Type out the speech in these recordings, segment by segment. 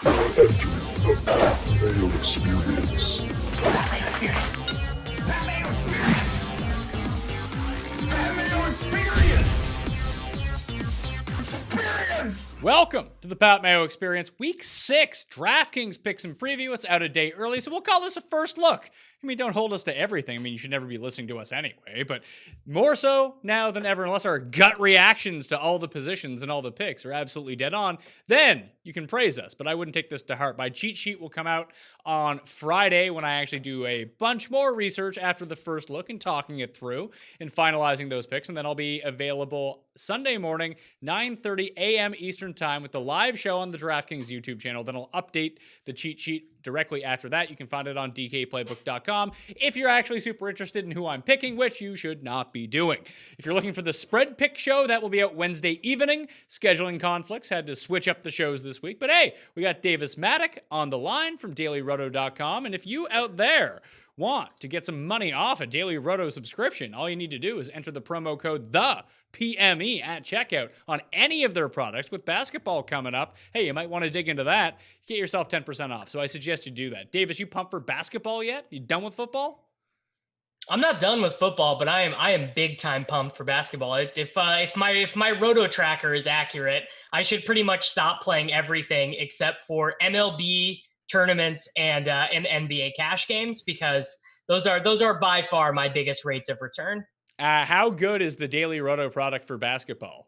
The Mayo Experience. That Mayo Experience. That Mayo Experience. That Mayo Experience. Experience. Welcome to the Pat Mayo Experience, Week 6 DraftKings picks and preview. It's out a day early, so we'll call this a first look. I mean, don't hold us to everything. I mean, you should never be listening to us anyway, but more so now than ever, unless our gut reactions to all the positions and all the picks are absolutely dead on, then you can praise us, but I wouldn't take this to heart. My cheat sheet will come out on Friday when I actually do a bunch more research after the first look and talking it through and finalizing those picks, and then I'll be available Sunday morning, 9:30 a.m. Eastern Time with the live show on the DraftKings YouTube channel. Then I'll update the cheat sheet directly after that. You can find it on dkplaybook.com if you're actually super interested in who I'm picking, which you should not be doing. If you're looking for the spread pick show, that will be out Wednesday evening. Scheduling conflicts had to switch up the shows this week, but hey, we got Davis Mattek on the line from dailyroto.com, and if you out there want to get some money off a Daily Roto subscription, all you need to do is enter the promo code THEPME at checkout on any of their products. With basketball coming up, hey, you might want to dig into that. Get yourself 10% off. So I suggest you do that. Davis, you pumped for basketball yet? You done with football? I'm not done with football, but I am big time pumped for basketball. If my Roto tracker is accurate, I should pretty much stop playing everything except for MLB tournaments and NBA cash games, because those are by far my biggest rates of return. How good is the Daily Roto product for basketball?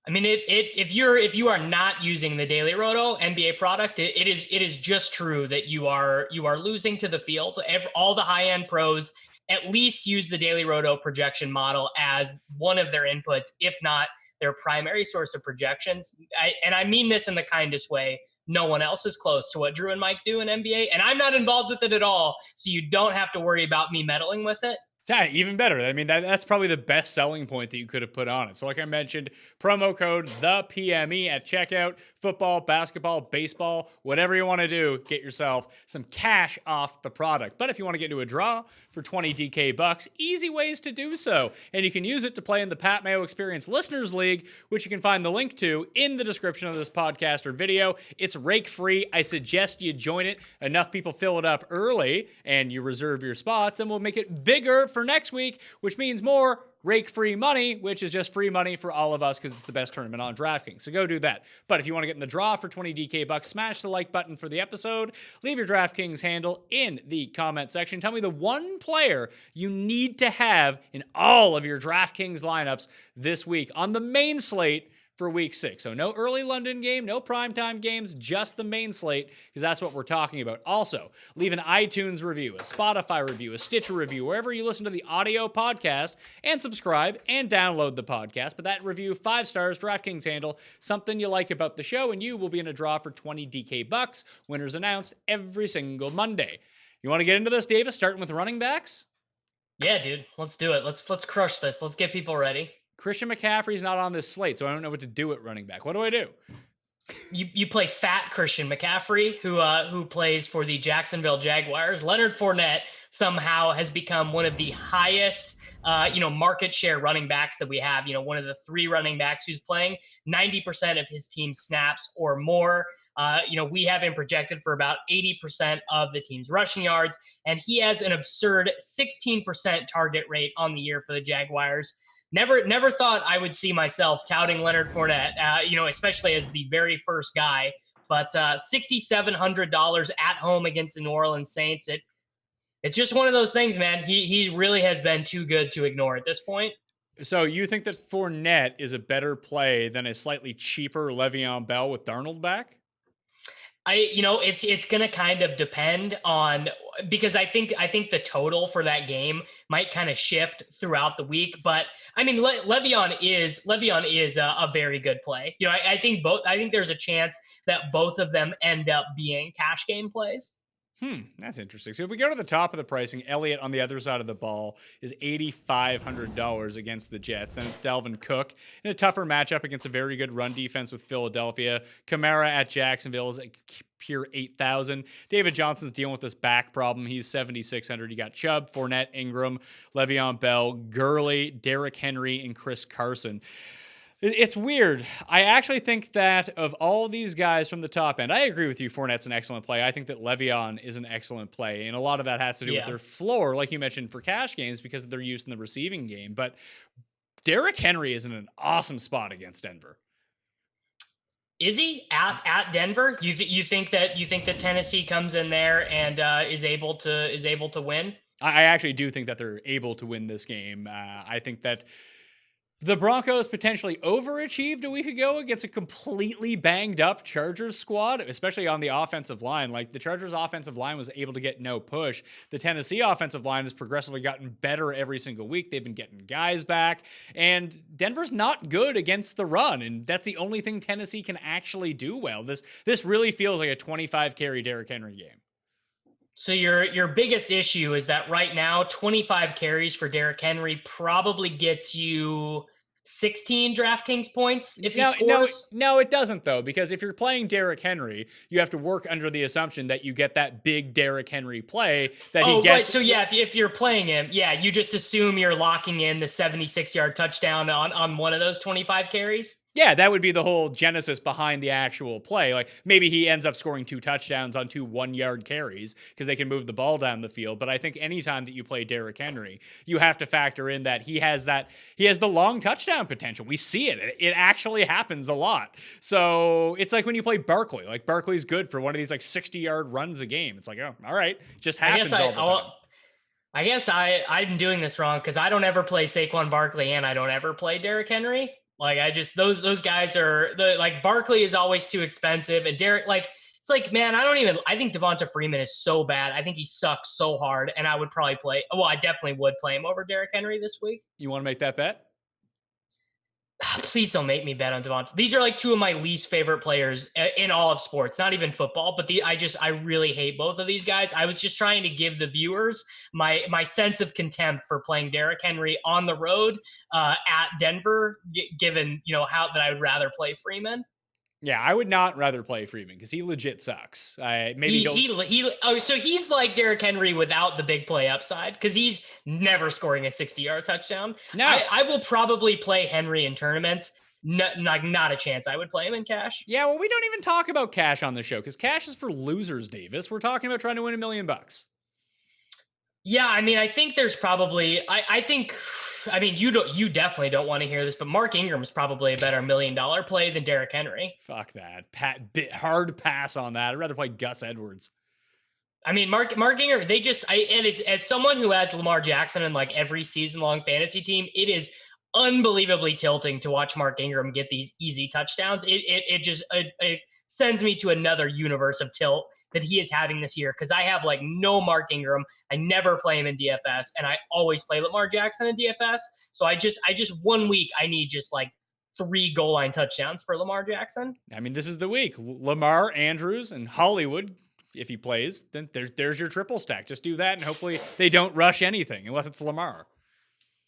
I mean, if you are not using the Daily Roto NBA product, it is just true that you are losing to the field. All the high end pros at least use the Daily Roto projection model as one of their inputs, if not their primary source of projections. I mean this in the kindest way. No one else is close to what Drew and Mike do in NBA, and I'm not involved with it at all, so you don't have to worry about me meddling with it. Yeah, even better. I mean, that's probably the best selling point that you could have put on it. So like I mentioned, promo code THEPME at checkout. Football, basketball, baseball, whatever you want to do, get yourself some cash off the product. But if you want to get into a draw for 20 DK bucks, easy ways to do so. And you can use it to play in the Pat Mayo Experience Listeners League, which you can find the link to in the description of this podcast or video. It's rake free. I suggest you join it. Enough people fill it up early and you reserve your spots, and we'll make it bigger for next week, which means more rake-free money, which is just free money for all of us because it's the best tournament on DraftKings. So go do that. But if you want to get in the draw for 20 DK bucks, smash the like button for the episode. Leave your DraftKings handle in the comment section. Tell me the one player you need to have in all of your DraftKings lineups this week on the main slate for Week 6. So no early London game, no primetime games, just the main slate, because that's what we're talking about. Also, leave an iTunes review, a Spotify review, a Stitcher review, wherever you listen to the audio podcast, and subscribe and download the podcast. But that review, 5 stars, DraftKings handle, something you like about the show, and you will be in a draw for 20 DK bucks. Winners announced every single Monday. You want to get into this, Davis, starting with running backs? Yeah, dude, let's do it. Let's crush this. Let's get people ready. Christian McCaffrey's not on this slate, so I don't know what to do at running back. What do I do? You play fat Christian McCaffrey, who plays for the Jacksonville Jaguars. Leonard Fournette somehow has become one of the highest market share running backs that we have. One of the 3 running backs who's playing 90% of his team's snaps or more. We have him projected for about 80% of the team's rushing yards, and he has an absurd 16% target rate on the year for the Jaguars. Never thought I would see myself touting Leonard Fournette, especially as the very first guy. But $6,700 at home against the New Orleans Saints. It's just one of those things, man. He really has been too good to ignore at this point. So you think that Fournette is a better play than a slightly cheaper Le'Veon Bell with Darnold back? It's going to kind of depend on, because I think the total for that game might kind of shift throughout the week. But I mean, Le'Veon is a very good play. I think there's a chance that both of them end up being cash game plays. That's interesting. So if we go to the top of the pricing, Elliott on the other side of the ball is $8,500 against the Jets. Then it's Dalvin Cook in a tougher matchup against a very good run defense with Philadelphia. Kamara at Jacksonville is pure 8,000. David Johnson's dealing with this back problem. He's 7,600. You got Chubb, Fournette, Ingram, Le'Veon Bell, Gurley, Derrick Henry, and Chris Carson. It's weird. I actually think that of all these guys from the top end, I agree with you. Fournette's an excellent play. I think that Le'Veon is an excellent play. And a lot of that has to do with their floor, like you mentioned, for cash games because of their use in the receiving game. But Derrick Henry is in an awesome spot against Denver. Is he at Denver? You think that Tennessee comes in there and is able to win? I actually do think that they're able to win this game. I think that the Broncos potentially overachieved a week ago against a completely banged up Chargers squad, especially on the offensive line. Like the Chargers offensive line was able to get no push. The Tennessee offensive line has progressively gotten better every single week. They've been getting guys back, and Denver's not good against the run, and that's the only thing Tennessee can actually do well. This really feels like a 25 carry Derrick Henry game. So your biggest issue is that right now 25 carries for Derrick Henry probably gets you 16 DraftKings points if he scores. No, it doesn't though, because if you're playing Derrick Henry, you have to work under the assumption that you get that big Derrick Henry play that he gets. Right. So yeah, if you're playing him, yeah, you just assume you're locking in the 76-yard touchdown on one of those 25 carries. Yeah, that would be the whole genesis behind the actual play. Like maybe he ends up scoring 2 touchdowns on 2 1-yard carries because they can move the ball down the field. But I think anytime that you play Derrick Henry, you have to factor in that he has the long touchdown potential. We see it. It actually happens a lot. So it's like when you play Barkley. Like Barkley's good for one of these like 60-yard runs a game. It's like, oh, all right. It just happens all the time. I guess I'm doing this wrong because I don't ever play Saquon Barkley and I don't ever play Derrick Henry. Like I just those guys are like Barkley is always too expensive, and Derrick it's like man I think Devonta Freeman is so bad. I think he sucks so hard, and I definitely would play him over Derrick Henry this week. You want to make that bet? Please don't make me bet on Devonta. These are like 2 of my least favorite players in all of sports, not even football, but I really hate both of these guys. I was just trying to give the viewers my sense of contempt for playing Derrick Henry on the road at Denver, given, how that I would rather play Freeman. Yeah, I would not rather play Freeman because he legit sucks. So he's like Derrick Henry without the big play upside because he's never scoring a 60-yard touchdown. No, I will probably play Henry in tournaments. Not a chance. I would play him in cash. Yeah, well, we don't even talk about cash on the show because cash is for losers, Davis. We're talking about trying to win $1 million. Yeah, I mean, I think there's probably. You definitely don't want to hear this, but Mark Ingram is probably a better $1 million play than Derrick Henry. Fuck that. Hard pass on that. I'd rather play Gus Edwards. I mean, Mark Ingram, and it's as someone who has Lamar Jackson in like every season-long fantasy team, it is unbelievably tilting to watch Mark Ingram get these easy touchdowns. It sends me to another universe of tilt that he is having this year because I have like no Mark Ingram. I never play him in DFS, and I always play Lamar Jackson in DFS. So I just 1 week I need just like 3 goal line touchdowns for Lamar Jackson. I mean, this is the week. Lamar, Andrews, and Hollywood. If he plays, then there's your triple stack. Just do that, and hopefully they don't rush anything unless it's Lamar.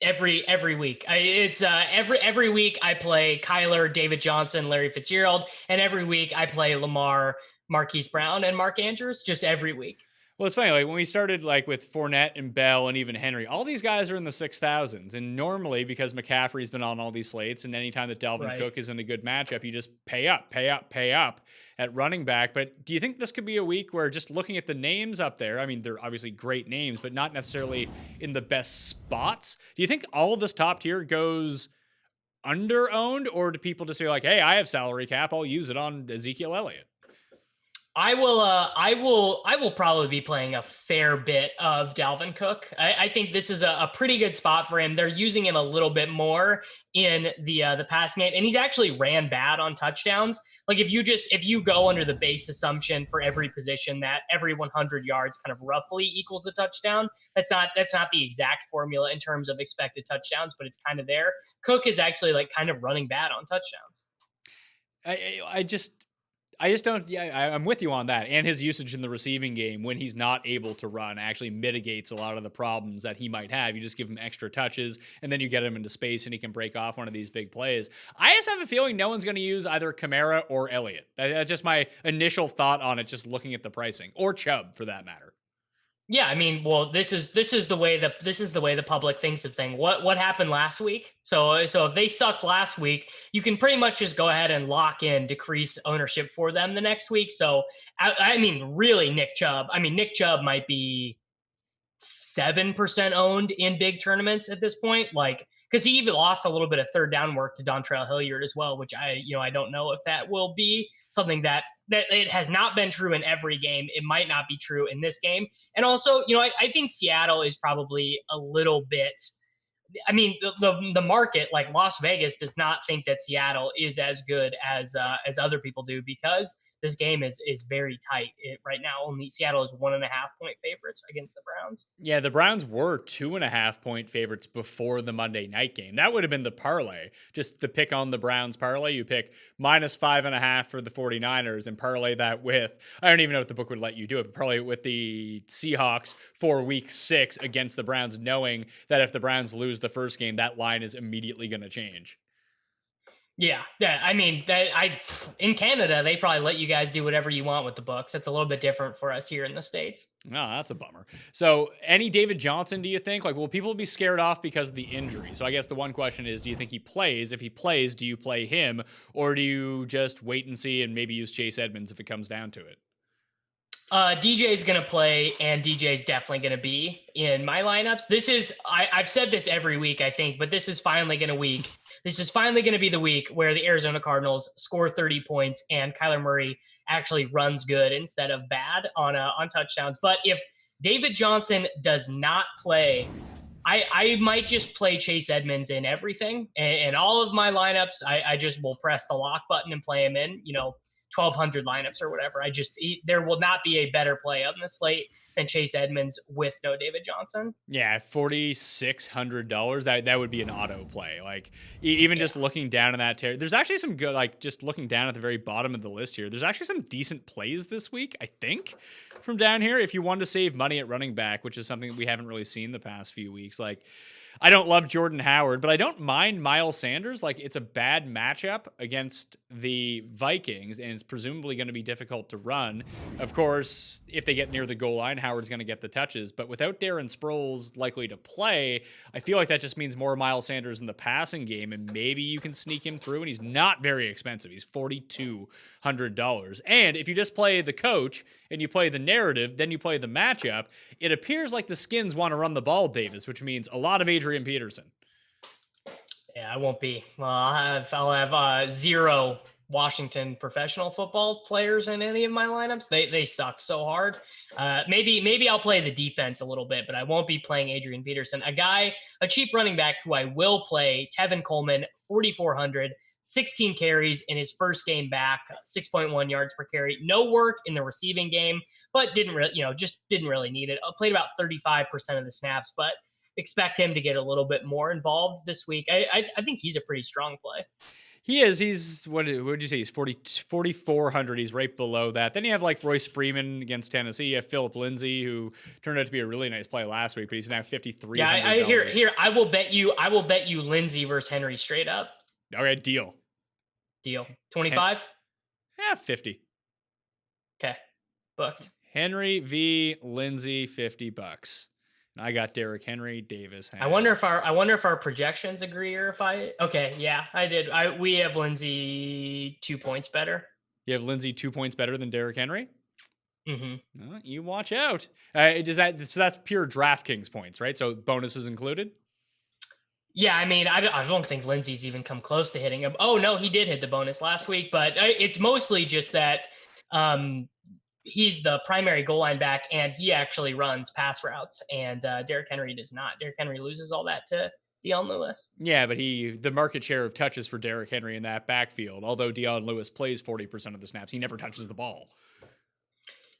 Every week, every week I play Kyler, David Johnson, Larry Fitzgerald, and every week I play Lamar, Marquise Brown, and Mark Andrews. Just every week. Well, it's funny, like when we started like with Fournette and Bell and even Henry, all these guys are in the 6,000s. And normally because McCaffrey's been on all these slates and anytime that Dalvin Cook is in a good matchup, you just pay up at running back. But do you think this could be a week where just looking at the names up there, I mean, they're obviously great names, but not necessarily in the best spots. Do you think all of this top tier goes under-owned, or do people just be like, hey, I have salary cap, I'll use it on Ezekiel Elliott? I will probably be playing a fair bit of Dalvin Cook. I think this is a pretty good spot for him. They're using him a little bit more in the passing game, and he's actually ran bad on touchdowns. Like if you go under the base assumption for every position that every 100 yards kind of roughly equals a touchdown, that's not the exact formula in terms of expected touchdowns, but it's kind of there. Cook is actually like kind of running bad on touchdowns. I just don't. Yeah, I'm with you on that. And his usage in the receiving game when he's not able to run actually mitigates a lot of the problems that he might have. You just give him extra touches, and then you get him into space, and he can break off one of these big plays. I just have a feeling no one's going to use either Kamara or Elliott. That's just my initial thought on it, just looking at the pricing, or Chubb for that matter. Yeah, I mean, well, this is the way the public thinks of thing. What happened last week? So if they sucked last week, you can pretty much just go ahead and lock in decreased ownership for them the next week. So I mean, really, Nick Chubb. I mean, Nick Chubb might be 7% owned in big tournaments at this point. Like, because he even lost a little bit of third down work to Dontrell Hilliard as well, which I don't know if that will be something that it has not been true in every game. It might not be true in this game. And also, I think Seattle is probably a little bit. I mean, the market, like Las Vegas, does not think that Seattle is as good as other people do, because this game is very tight right now. Only Seattle is 1.5 point favorites against the Browns. Yeah, the Browns were 2.5 point favorites before the Monday night game. That would have been the parlay. Just the pick on the Browns parlay. You pick -5.5 for the 49ers and parlay that with, I don't even know if the book would let you do it, but parlay it with the Seahawks for week 6 against the Browns, knowing that if the Browns lose the first game, that line is immediately going to change. Yeah. I mean, in Canada, they probably let you guys do whatever you want with the books. It's a little bit different for us here in the States. No, that's a bummer. So, any David Johnson, do you think? Like, will people be scared off because of the injury? So, I guess the one question is, do you think he plays? If he plays, do you play him? Or do you just wait and see and maybe use Chase Edmonds if it comes down to it? DJ is going to play, and DJ is definitely going to be in my lineups. I've said this every week, I think, but this is finally going to be the week where the Arizona Cardinals score 30 points and Kyler Murray actually runs good instead of bad on touchdowns. But if David Johnson does not play, I might just play Chase Edmonds in everything. And all of my lineups, I just will press the lock button and play him in, 1,200 lineups or whatever. There will not be a better play on the slate than Chase Edmonds with no David Johnson. Yeah, $4,600. That would be an auto play. Like, even just looking down in that tier, there's actually some good, like, just looking down at the very bottom of the list here, there's actually some decent plays this week, I think, from down here. If you want to save money at running back, which is something that we haven't really seen the past few weeks, like, I don't love Jordan Howard, but I don't mind Miles Sanders. Like, it's a bad matchup against the Vikings, and it's presumably going to be difficult to run. Of course, if they get near the goal line, Howard's going to get the touches. But without Darren Sproles likely to play, I feel like that just means more Miles Sanders in the passing game, and maybe you can sneak him through. And he's not very expensive. He's $4,200. And if you just play the coach and you play the narrative, then you play the matchup, it appears like the Skins want to run the ball, Davis, which means a lot of Adrian Peterson. Yeah, I won't be. Well, I'll have 0 Washington professional football players in any of my lineups. They suck so hard. Maybe I'll play the defense a little bit, but I won't be playing Adrian Peterson. A cheap running back who I will play, Tevin Coleman, 4,400, 16 carries in his first game back, 6.1 yards per carry. No work in the receiving game, but didn't really need it. Played about 35% of the snaps, but expect him to get a little bit more involved this week. I think he's a pretty strong play. He is. He's, what did you say? He's 4,400. He's right below that. Then you have like Royce Freeman against Tennessee. You have Phillip Lindsay, who turned out to be a really nice play last week, but he's now $5,300. Yeah, here. I will bet you Lindsay versus Henry straight up. Okay, deal. 25? Yeah, 50. Okay, booked. Henry v. Lindsay, $50. And I got Derrick Henry, Davis. I wonder if our projections agree, or okay, yeah, I did. We have Lindsay 2 points better. You have Lindsay 2 points better than Derrick Henry? Mm-hmm. You watch out. So that's pure DraftKings points, right? So bonuses included? Yeah, I mean, I don't think Lindsay's even come close to hitting him. Oh, no, he did hit the bonus last week, but it's mostly just that he's the primary goal line back, and he actually runs pass routes, and Derrick Henry does not. Derrick Henry loses all that to Dion Lewis. Yeah, but the market share of touches for Derrick Henry in that backfield, although Dion Lewis plays 40% of the snaps, he never touches the ball.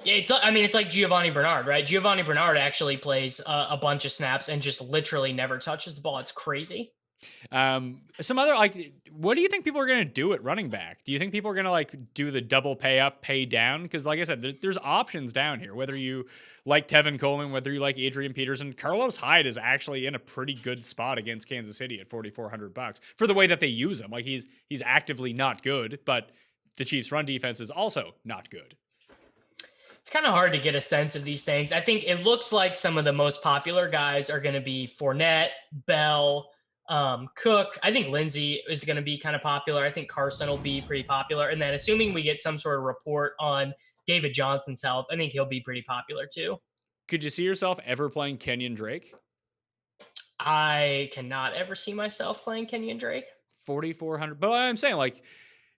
Yeah, it's like Giovanni Bernard, right? Giovanni Bernard actually plays a bunch of snaps and just literally never touches the ball. It's crazy. Some other, like, what do you think people are going to do at running back? Do you think people are going to like do the double pay up, pay down? Because like I said, there's options down here, whether you like Tevin Coleman, whether you like Adrian Peterson. Carlos Hyde is actually in a pretty good spot against Kansas City at $4,400 for the way that they use him. Like he's actively not good, but the Chiefs run defense is also not good. It's kind of hard to get a sense of these things. I think it looks like some of the most popular guys are going to be Fournette, Bell, Cook. I think Lindsey is going to be kind of popular. I think Carson will be pretty popular. And then assuming we get some sort of report on David Johnson's health, I think he'll be pretty popular too. Could you see yourself ever playing Kenyon Drake? I cannot ever see myself playing Kenyon Drake. 4,400. But I'm saying, like,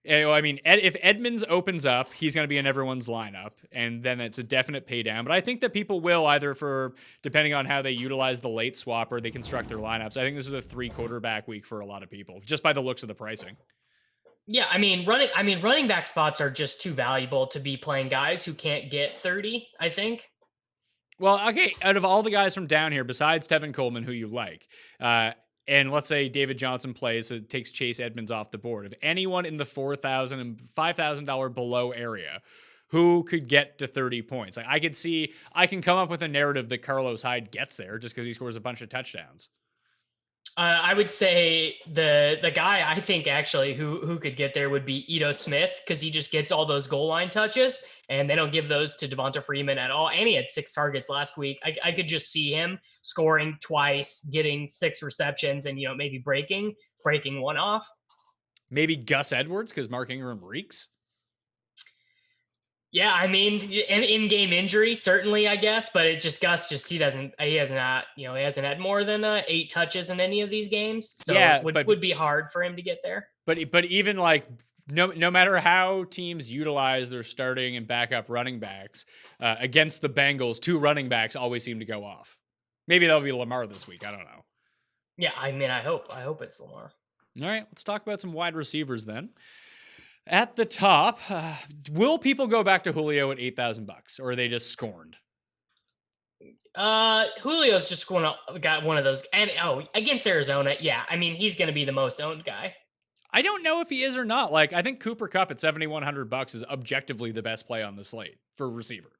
I mean, if Edmonds opens up, he's going to be in everyone's lineup, and then it's a definite pay down. But I think that people will either depending on how they utilize the late swap or they construct their lineups. I think this is a 3 quarterback week for a lot of people, just by the looks of the pricing. Yeah, running back spots are just too valuable to be playing guys who can't get 30, I think. Well, okay, out of all the guys from down here, besides Tevin Coleman, who you like, and let's say David Johnson plays, so it takes Chase Edmonds off the board. If anyone in the $4,000 and $5,000 below area who could get to 30 points, like I can come up with a narrative that Carlos Hyde gets there just because he scores a bunch of touchdowns. I would say the guy I think actually who could get there would be Ito Smith, because he just gets all those goal line touches, and they don't give those to Devonta Freeman at all. And he had 6 targets last week. I could just see him scoring twice, getting 6 receptions, and maybe breaking one off. Maybe Gus Edwards, because Mark Ingram reeks. Yeah, I mean, an in-game injury, certainly, I guess, but Gus he hasn't had more than 8 touches in any of these games. So yeah, it would be hard for him to get there. But even like, no matter how teams utilize their starting and backup running backs, against the Bengals, 2 running backs always seem to go off. Maybe that'll be Lamar this week. I don't know. Yeah, I mean, I hope it's Lamar. All right, let's talk about some wide receivers then. At the top, will people go back to Julio at $8,000, or are they just scorned? Julio's just got one of those, and against Arizona, yeah. I mean, he's going to be the most owned guy. I don't know if he is or not. Like, I think Cooper Kupp at $7,100 is objectively the best play on the slate for receiver.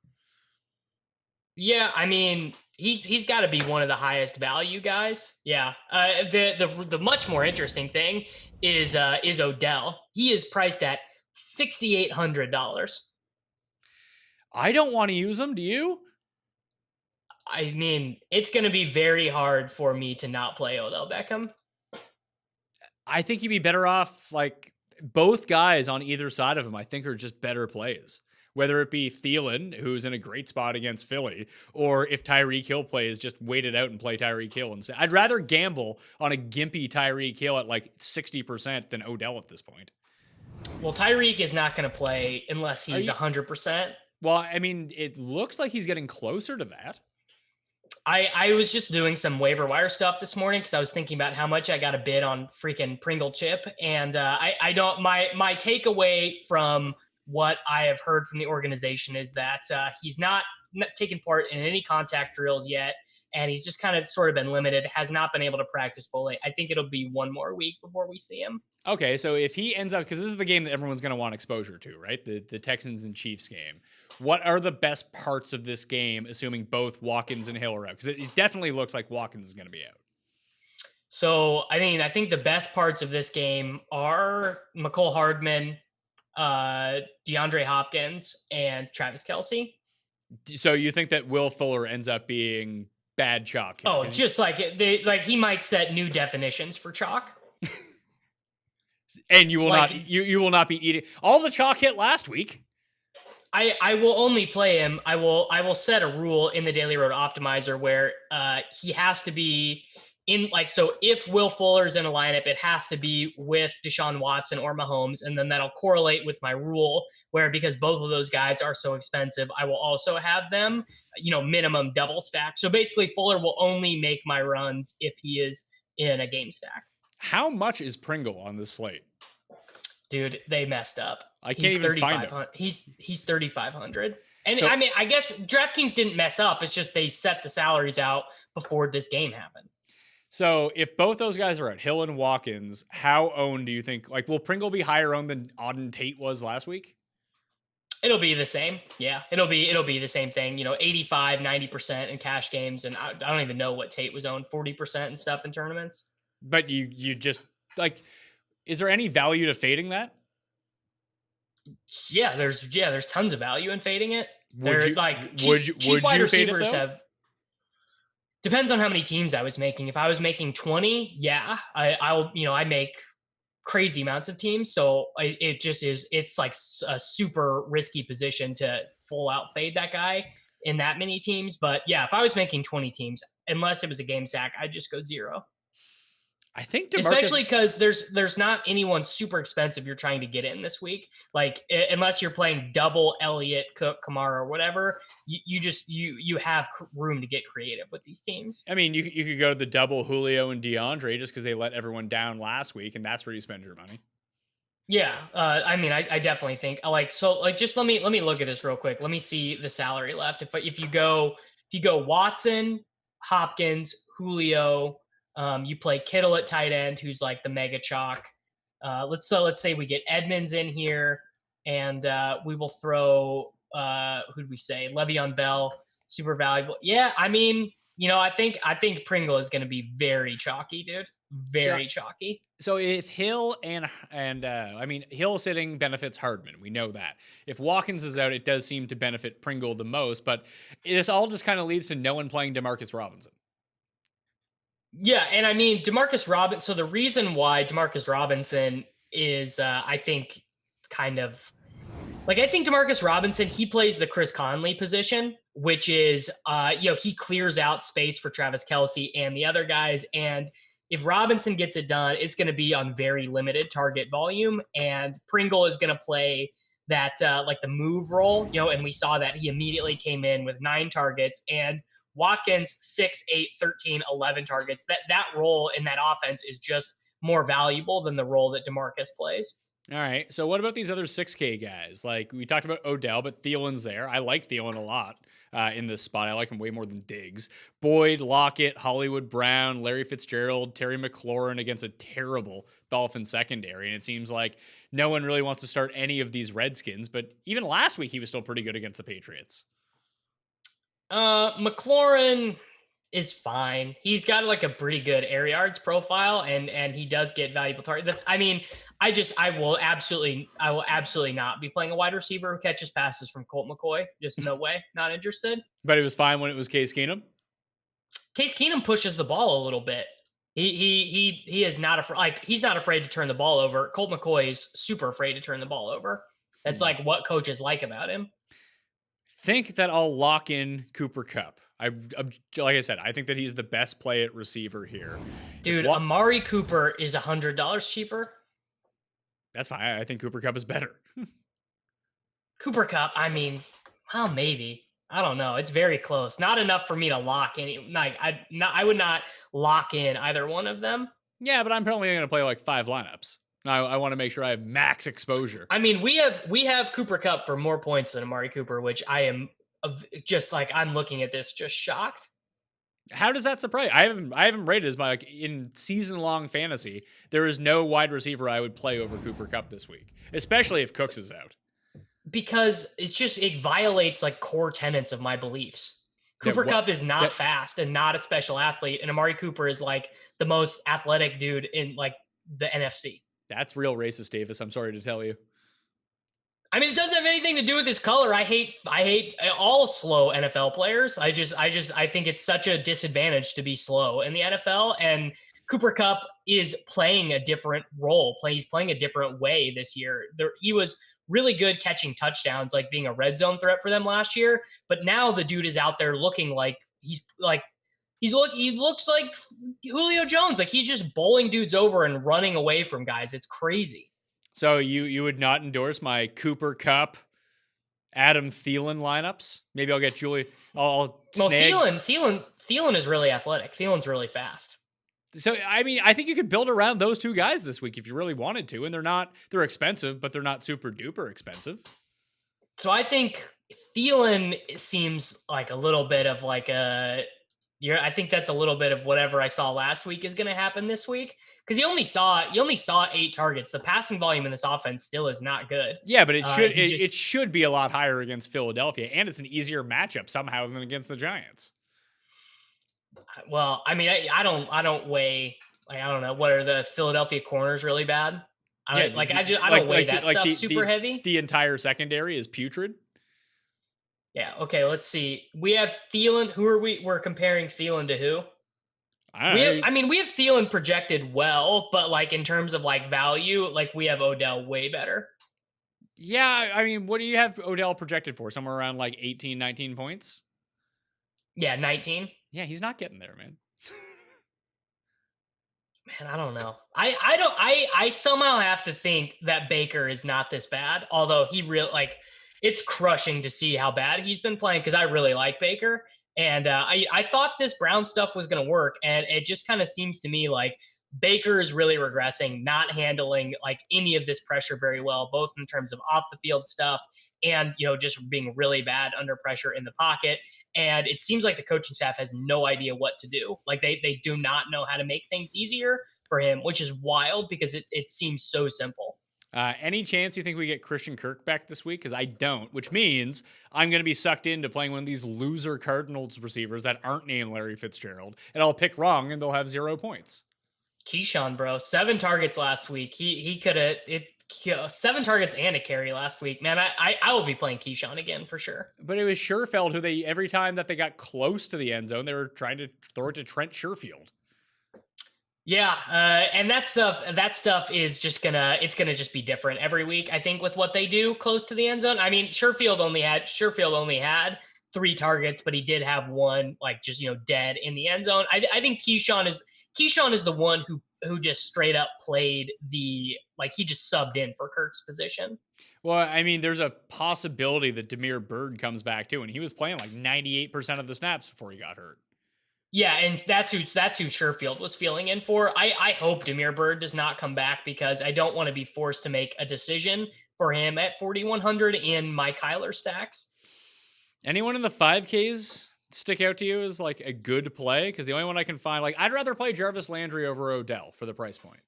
Yeah, I mean, he's got to be one of the highest value guys. Yeah. The much more interesting thing is Odell. He is priced at $6,800. I don't want to use him. Do you? I mean, it's going to be very hard for me to not play Odell Beckham. I think you'd be better off, like, both guys on either side of him, I think, are just better plays. Whether it be Thielen, who's in a great spot against Philly, or if Tyreek Hill plays, just wait it out and play Tyreek Hill instead. I'd rather gamble on a gimpy Tyreek Hill at like 60% than Odell at this point. Well, Tyreek is not going to play unless he's 100%. Well, I mean, it looks like he's getting closer to that. I was just doing some waiver wire stuff this morning because I was thinking about how much I got to bid on freaking Pringle chip. And my takeaway from what I have heard from the organization is that he's not taken part in any contact drills yet, and he's just kind of sort of been limited, has not been able to practice fully. I think it'll be one more week before we see him. Okay, so if he ends up, because this is the game that everyone's going to want exposure to, right? The Texans and Chiefs game. What are the best parts of this game, assuming both Watkins and Hill are out? Because it definitely looks like Watkins is going to be out. So, I think the best parts of this game are McCole Hardman, DeAndre Hopkins, and Travis Kelce. So you think that Will Fuller ends up being bad chalk? Oh, it's just like he might set new definitions for chalk. And you will you will not be eating all the chalk hit last week. I will only play him. I will set a rule in the Daily Road Optimizer where he has to be in, like, so if Will Fuller's in a lineup, it has to be with Deshaun Watson or Mahomes, and then that'll correlate with my rule where, because both of those guys are so expensive, I will also have them, minimum double stack. So basically Fuller will only make my runs if he is in a game stack. How much is Pringle on this slate? Dude, they messed up. I can't even find him. He's 3,500. And so, I guess DraftKings didn't mess up. It's just they set the salaries out before this game happened. So if both those guys are at Hill and Watkins, how owned do you think? Like, will Pringle be higher owned than Auden Tate was last week? It'll be the same. Yeah, it'll be the same thing. 85, 90% in cash games, and I don't even know what Tate was owned, 40% and stuff in tournaments. But you just, like, is there any value to fading that? Yeah, there's tons of value in fading it. Would you cheap wide fade it receivers though? have. Depends on how many teams I was making. If I was making 20, yeah, I make crazy amounts of teams. So it's like a super risky position to full out fade that guy in that many teams. But yeah, if I was making 20 teams, unless it was a game sack, I'd just go 0. I think especially because there's not anyone super expensive you're trying to get in this week. Like unless you're playing double Elliott, Cook, Kamara, or whatever, you have room to get creative with these teams. I mean, you could go to the double Julio and DeAndre just because they let everyone down last week, and that's where you spend your money. Yeah, I mean, I definitely think just let me look at this real quick. Let me see the salary left. If you go Watson, Hopkins, Julio. You play Kittle at tight end, who's like the mega chalk. Let's say we get Edmonds in here, and we will throw who'd we say Le'Veon Bell, super valuable. Yeah, I mean, I think Pringle is going to be very chalky, dude. Very chalky. So if Hill and I mean Hill sitting benefits Hardman, we know that. If Watkins is out, it does seem to benefit Pringle the most. But this all just kind of leads to no one playing Demarcus Robinson. Yeah, and I mean Demarcus Robinson. So the reason why Demarcus Robinson is, I think, kind of like I think Demarcus Robinson, he plays the Chris Conley position, which is, he clears out space for Travis Kelce and the other guys. And if Robinson gets it done, it's going to be on very limited target volume, and Pringle is going to play that like the move role, and we saw that he immediately came in with 9 targets and. Watkins, 6, 8, 13, 11 targets. That role in that offense is just more valuable than the role that DeMarcus plays. All right. So what about these other 6K guys? Like we talked about Odell, but Thielen's there. I like Thielen a lot in this spot. I like him way more than Diggs. Boyd, Lockett, Hollywood Brown, Larry Fitzgerald, Terry McLaurin against a terrible Dolphin secondary. And it seems like no one really wants to start any of these Redskins. But even last week, he was still pretty good against the Patriots. McLaurin is fine. He's got like a pretty good air yards profile, and he does get valuable target. I mean, I will absolutely not be playing a wide receiver who catches passes from Colt McCoy. Just no way, not interested. But it was fine when it was Case Keenum. Case Keenum pushes the ball a little bit. He is not afraid. Like he's not afraid to turn the ball over. Colt McCoy is super afraid to turn the ball over. That's like what coaches like about him. Think that I'll lock in Cooper Kupp. Like I said, I think that he's the best play at receiver here. Dude, Amari Cooper is $100 cheaper. That's fine. I think Cooper Kupp is better. Cooper Kupp, I mean, well, maybe. I don't know. It's very close. Not enough for me to lock any. Like I would not lock in either one of them. Yeah, but I'm probably going to play like 5 lineups. I want to make sure I have max exposure. I mean, we have Cooper Kupp for more points than Amari Cooper, which I am just like I'm looking at this just shocked. How does that surprise? I haven't rated as my like in season long fantasy. There is no wide receiver I would play over Cooper Kupp this week, especially if Cooks is out. Because it violates like core tenets of my beliefs. Cooper Kupp is not fast and not a special athlete, and Amari Cooper is like the most athletic dude in like the NFC. That's real racist, Davis. I'm sorry to tell you. I mean, it doesn't have anything to do with his color. I hate all slow NFL players. I think it's such a disadvantage to be slow in the NFL. And Cooper Kupp is playing a different role. He's playing a different way this year. He was really good catching touchdowns, like being a red zone threat for them last year. But now the dude is out there looking like he looks like Julio Jones. Like he's just bowling dudes over and running away from guys. It's crazy. So you would not endorse my Cooper Kupp, Adam Thielen lineups? Maybe I'll get Julie. Thielen is really athletic. Thielen's really fast. So I mean, I think you could build around those two guys this week if you really wanted to, and they're expensive, but they're not super duper expensive. So I think Thielen seems like a little bit of like I think that's a little bit of whatever I saw last week is going to happen this week, because he only saw 8 targets. The passing volume in this offense still is not good. Yeah, but it should be a lot higher against Philadelphia, and it's an easier matchup somehow than against the Giants. Well, I mean, I don't weigh. Like, I don't know. What are the Philadelphia corners really bad? I don't weigh that stuff super heavy. The entire secondary is putrid. Yeah. Okay. Let's see. We have Thielen. Who are we? We're comparing Thielen to who? We have Thielen projected well, but like in terms of like value, like we have Odell way better. Yeah, I mean, what do you have Odell projected for? Somewhere around like 18, 19 points? Yeah, 19. Yeah, he's not getting there, man. Man, I don't know. I somehow have to think that Baker is not this bad, although he real like it's crushing to see how bad he's been playing because I really like Baker. And I thought this Brown stuff was going to work, and it just kind of seems to me like Baker is really regressing, not handling like any of this pressure very well, both in terms of off the field stuff and just being really bad under pressure in the pocket. And it seems like the coaching staff has no idea what to do. Like they do not know how to make things easier for him, which is wild because it seems so simple. Any chance you think we get Christian Kirk back this week? Because I don't, which means I'm going to be sucked into playing one of these loser Cardinals receivers that aren't named Larry Fitzgerald, and I'll pick wrong and they'll have 0 points. Keyshawn, bro, 7 targets last week. He could have 7 targets and a carry last week. Man, I will be playing Keyshawn again for sure. But it was Sherfield who every time that they got close to the end zone, they were trying to throw it to Trent Sherfield. Yeah, and that stuff is just gonna just be different every week. I think with what they do close to the end zone. I mean, Sherfield only had 3 targets, but he did have one like just dead in the end zone. I think Keyshawn is the one who just straight up played he just subbed in for Kirk's position. Well, I mean, there's a possibility that Damiere Byrd comes back too, and he was playing like 98% of the snaps before he got hurt. Yeah, and that's who Sherfield was feeling in for. I hope Damiere Byrd does not come back because I don't want to be forced to make a decision for him at 4,100 in my Kyler stacks. Anyone in the 5Ks stick out to you as like a good play? Because the only one I can find, like, I'd rather play Jarvis Landry over Odell for the price point.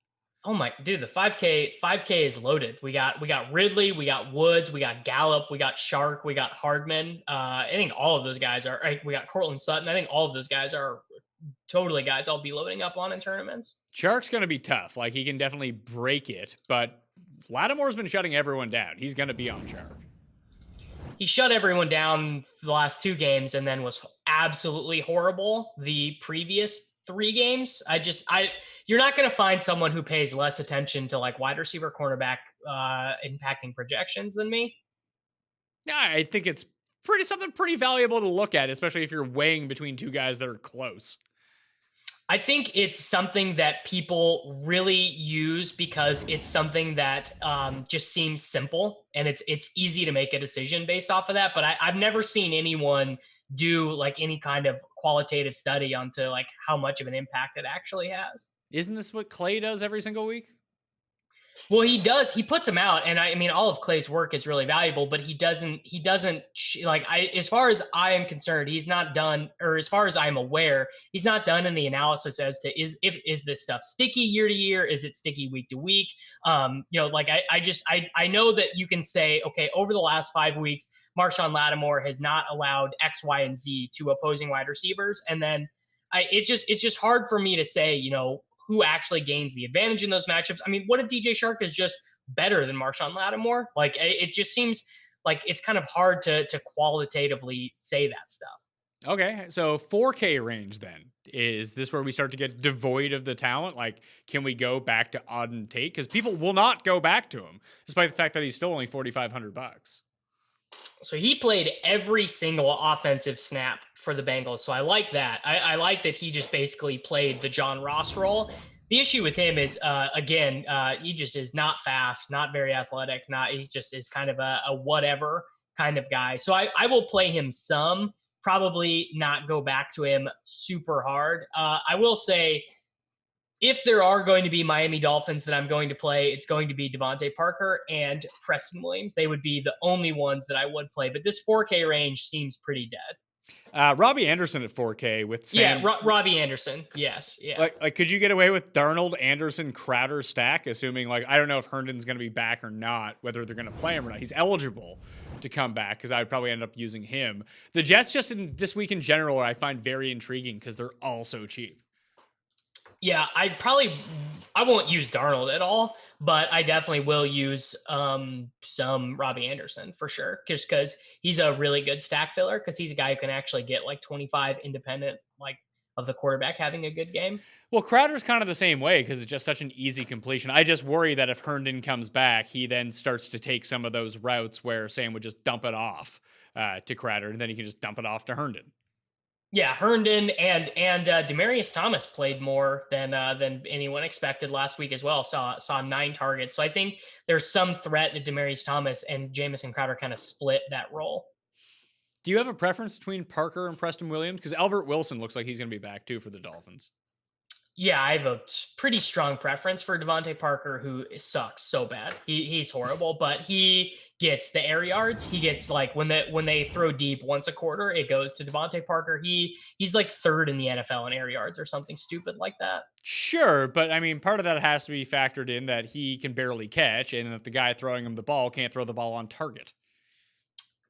Oh my dude, the 5K is loaded. We got Ridley, we got Woods, we got Gallup, we got Shark, we got Hardman. I think all of those guys are we got Cortland Sutton. I think all of those guys are totally guys I'll be loading up on in tournaments. Shark's gonna be tough. Like he can definitely break it, but Lattimore's been shutting everyone down. He's gonna be on Shark. He shut everyone down the last 2 games and then was absolutely horrible the previous 3 games. You're not going to find someone who pays less attention to like wide receiver, cornerback, impacting projections than me. Yeah, I think it's something pretty valuable to look at, especially if you're weighing between 2 guys that are close. I think it's something that people really use because it's something that just seems simple and it's easy to make a decision based off of that. But I've never seen anyone do like any kind of qualitative study onto like how much of an impact it actually has. Isn't this what Clay does every single week? Well, he does. He puts them out, and I mean, all of Clay's work is really valuable. But he doesn't like. As far as I am concerned, he's not done, or as far as I'm aware, he's not done in the analysis as to is this stuff sticky year to year? Is it sticky week to week? Like I know that you can say, okay, over the last 5 weeks, Marshawn Lattimore has not allowed X, Y, and Z to opposing wide receivers, and then it's just hard for me to say, who actually gains the advantage in those matchups. I mean, what if DJ Shark is just better than Marshawn Lattimore? Like, it just seems like it's kind of hard to qualitatively say that stuff. Okay, so 4K range then. Is this where we start to get devoid of the talent? Like, can we go back to Auden Tate? Because people will not go back to him, despite the fact that he's still only $4,500. So he played every single offensive snap for the Bengals. So I like that. I like that he just basically played the John Ross role. The issue with him is, he just is not fast, not very athletic. He just is kind of a whatever kind of guy. So I will play him some, probably not go back to him super hard. I will say, if there are going to be Miami Dolphins that I'm going to play, it's going to be Devontae Parker and Preston Williams. They would be the only ones that I would play. But this 4K range seems pretty dead. Robbie Anderson at 4K with Sam. Yeah, Robbie Anderson. Yes. Yeah. Like, could you get away with Darnold, Anderson, Crowder stack, assuming, like, I don't know if Herndon's going to be back or not, whether they're going to play him or not. He's eligible to come back because I would probably end up using him. The Jets just in this week in general, I find very intriguing because they're all so cheap. Yeah, I won't use Darnold at all, but I definitely will use some Robbie Anderson for sure, just because he's a really good stack filler, because he's a guy who can actually get like 25 independent like of the quarterback having a good game. Well, Crowder's kind of the same way because it's just such an easy completion. I just worry that if Herndon comes back, he then starts to take some of those routes where Sam would just dump it off to Crowder, and then he can just dump it off to Herndon. Yeah, Herndon and Demaryius Thomas played more than anyone expected last week as well. Saw 9 targets. So I think there's some threat that Demaryius Thomas and Jamison Crowder kind of split that role. Do you have a preference between Parker and Preston Williams? Because Albert Wilson looks like he's going to be back too for the Dolphins. Yeah, I have a pretty strong preference for Devontae Parker, who sucks so bad. He's horrible, but he gets the air yards. He gets like when they throw deep once a quarter, it goes to Devontae Parker. He's like 3rd in the NFL in air yards or something stupid like that. Sure, but I mean, part of that has to be factored in that he can barely catch, and that the guy throwing him the ball can't throw the ball on target.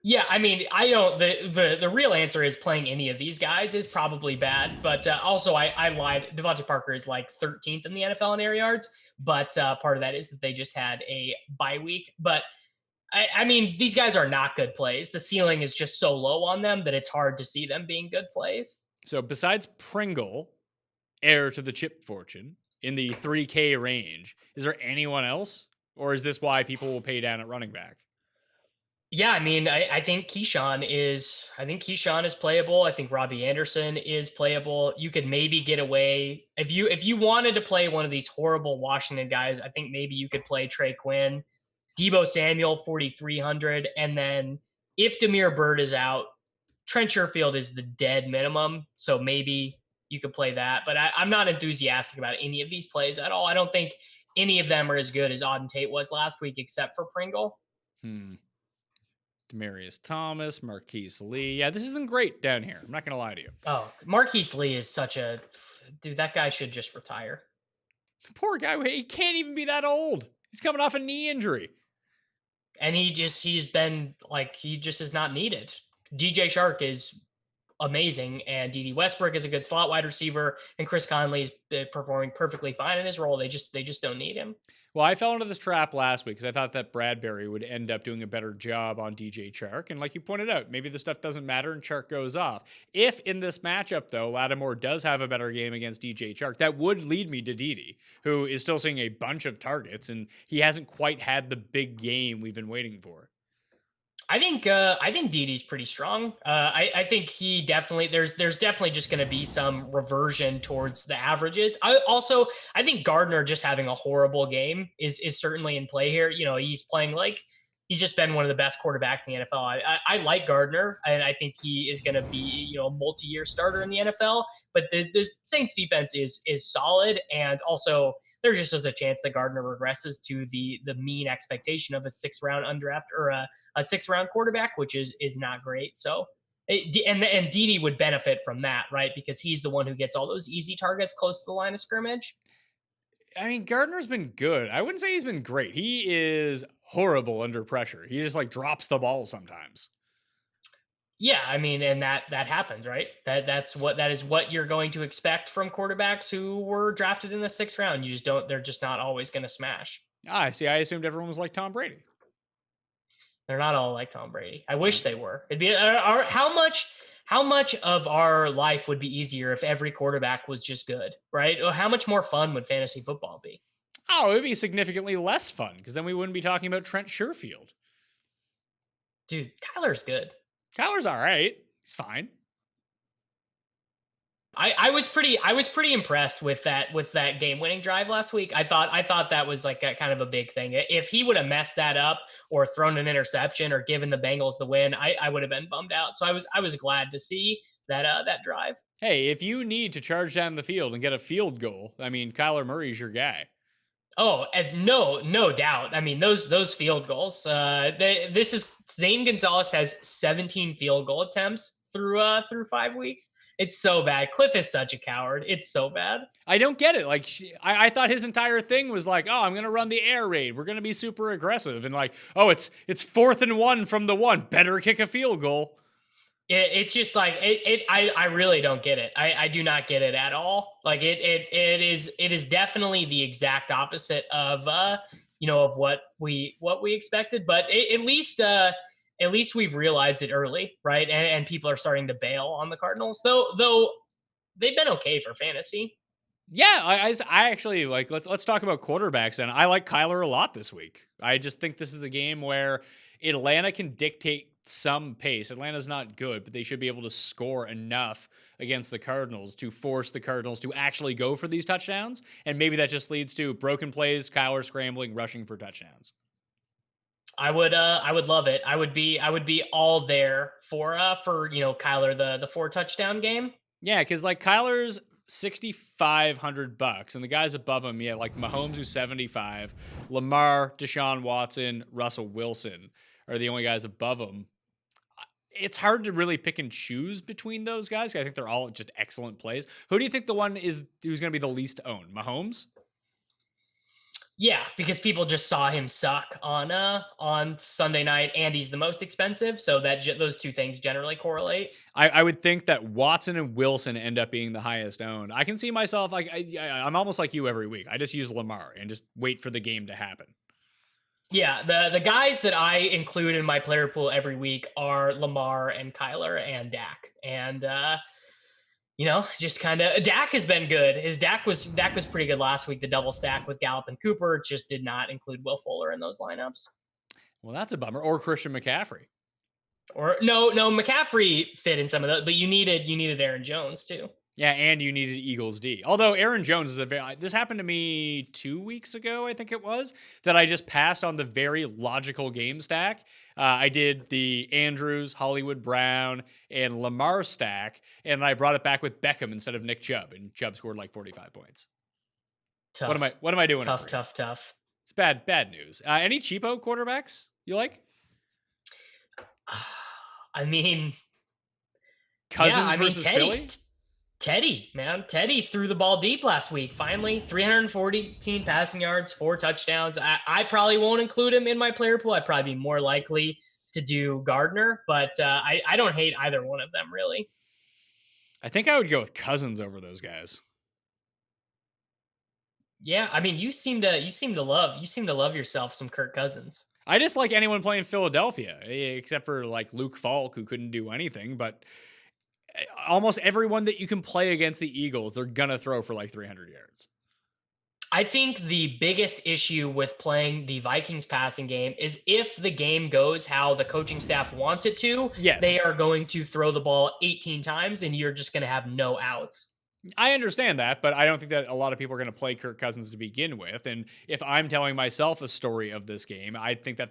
Yeah, I mean, I don't. The real answer is playing any of these guys is probably bad. But also, I lied. Devontae Parker is like 13th in the NFL in air yards. But part of that is that they just had a bye week. But I mean, these guys are not good plays. The ceiling is just so low on them that it's hard to see them being good plays. So besides Pringle, heir to the chip fortune, in the 3K range, is there anyone else? Or is this why people will pay down at running back? Yeah, I mean, I think Keyshawn is playable. I think Robbie Anderson is playable. You could maybe get away if you wanted to play one of these horrible Washington guys. I think maybe you could play Trey Quinn, Deebo Samuel 4,300, and then if Damiere Byrd is out, Trent Sherfield is the dead minimum. So maybe you could play that. But I'm not enthusiastic about any of these plays at all. I don't think any of them are as good as Auden Tate was last week, except for Pringle. Demaryius Thomas, Marquise Lee. Yeah, this isn't great down here. I'm not going to lie to you. Oh, Marquise Lee is such a dude. That guy should just retire. Poor guy. He can't even be that old. He's coming off a knee injury. And he's been like, he just is not needed. DJ Shark is amazing. And DD Westbrook is a good slot wide receiver. And Chris Conley is performing perfectly fine in his role. They just don't need him. Well, I fell into this trap last week because I thought that Bradbury would end up doing a better job on DJ Chark. And like you pointed out, maybe the stuff doesn't matter and Chark goes off. If in this matchup, though, Lattimore does have a better game against DJ Chark, that would lead me to Dede, who is still seeing a bunch of targets, and he hasn't quite had the big game we've been waiting for. I think Dede's pretty strong. I think he definitely there's definitely just going to be some reversion towards the averages. I think Gardner just having a horrible game is certainly in play here. You know, he's playing like he's just been one of the best quarterbacks in the NFL. I like Gardner, and I think he is going to be a multi-year starter in the NFL. But the Saints defense is solid, and also there just is a chance that Gardner regresses to the mean expectation of a 6th-round undrafted or a 6th-round quarterback, which is not great. So, and Dede would benefit from that, right? Because he's the one who gets all those easy targets close to the line of scrimmage. I mean, Gardner's been good. I wouldn't say he's been great. He is horrible under pressure. He just like drops the ball sometimes. Yeah, I mean, and that happens, right? That is what you're going to expect from quarterbacks who were drafted in the 6th round. They're just not always going to smash. I see. I assumed everyone was like Tom Brady. They're not all like Tom Brady. I wish they were. It'd be how much of our life would be easier if every quarterback was just good, right? Or how much more fun would fantasy football be? Oh, it would be significantly less fun because then we wouldn't be talking about Trent Sherfield. Dude, Kyler's good. Kyler's all right. He's fine. I was pretty impressed with that game-winning drive last week. I thought that was like a kind of a big thing. If he would have messed that up or thrown an interception or given the Bengals the win, I would have been bummed out. So I was glad to see that drive. Hey, if you need to charge down the field and get a field goal, I mean, Kyler Murray's your guy. Oh, no doubt. I mean, those field goals. Zane Gonzalez has 17 field goal attempts through 5 weeks. It's so bad. Cliff is such a coward. It's so bad. I don't get it. Like, I thought his entire thing was like, oh, I'm going to run the air raid. We're going to be super aggressive. And like, oh, it's 4th and 1 from the 1. Better kick a field goal. It's just like I really don't get it. I do not get it at all. Like it is definitely the exact opposite of of what we expected. But at least we've realized it early, right? And people are starting to bail on the Cardinals, though they've been okay for fantasy. Yeah, I actually like. Let's talk about quarterbacks, and I like Kyler a lot this week. I just think this is a game where Atlanta can dictate some pace. Atlanta's not good, but they should be able to score enough against the Cardinals to force the Cardinals to actually go for these touchdowns, and maybe that just leads to broken plays, Kyler scrambling, rushing for touchdowns. I would love it. I would be all there for Kyler the 4 touchdown game. Yeah, because like Kyler's $6,500, and the guys above him, yeah, like Mahomes who's 75, Lamar, Deshaun Watson, Russell Wilson are the only guys above him. It's hard to really pick and choose between those guys. I think they're all just excellent plays. Who do you think the one is who's going to be the least owned? Mahomes? Yeah, because people just saw him suck on Sunday night, and he's the most expensive, so that those two things generally correlate. I would think that Watson and Wilson end up being the highest owned. I can see myself like I'm almost like you every week. I just use Lamar and just wait for the game to happen. Yeah, the guys that I include in my player pool every week are Lamar and Kyler and Dak, and just kind of Dak has been good. Dak was pretty good last week. The double stack with Gallup and Cooper just did not include Will Fuller in those lineups. Well, that's a bummer. Or Christian McCaffrey. Or no, McCaffrey fit in some of those, but you needed Aaron Jones too. Yeah, and you needed Eagles D. Although Aaron Jones is this happened to me 2 weeks ago, I think it was, that I just passed on the very logical game stack. I did the Andrews, Hollywood Brown, and Lamar stack, and I brought it back with Beckham instead of Nick Chubb, and Chubb scored like 45 points. Tough. What am I doing? Tough. It's bad news. Any cheapo quarterbacks you like? I mean, Cousins versus Philly? Teddy threw the ball deep last week. Finally, 314 passing yards, 4 touchdowns. I probably won't include him in my player pool. I'd probably be more likely to do Gardner, but I don't hate either one of them really. I think I would go with Cousins over those guys. Yeah, I mean, you seem to love yourself some Kirk Cousins. I just like anyone playing Philadelphia, except for like Luke Falk, who couldn't do anything, but almost everyone that you can play against the Eagles, they're going to throw for like 300 yards. I think the biggest issue with playing the Vikings passing game is if the game goes how the coaching staff wants it to, yes, they are going to throw the ball 18 times and you're just going to have no outs. I understand that, but I don't think that a lot of people are going to play Kirk Cousins to begin with. And if I'm telling myself a story of this game, I think that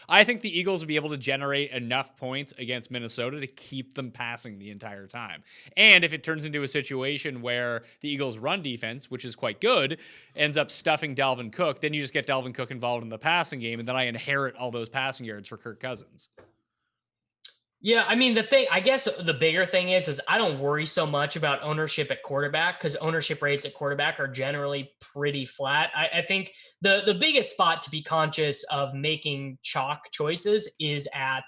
I think the Eagles will be able to generate enough points against Minnesota to keep them passing the entire time. And if it turns into a situation where the Eagles' run defense, which is quite good, ends up stuffing Dalvin Cook, then you just get Dalvin Cook involved in the passing game, and then I inherit all those passing yards for Kirk Cousins. Yeah, I mean, the bigger thing is I don't worry so much about ownership at quarterback because ownership rates at quarterback are generally pretty flat. I think the biggest spot to be conscious of making chalk choices is at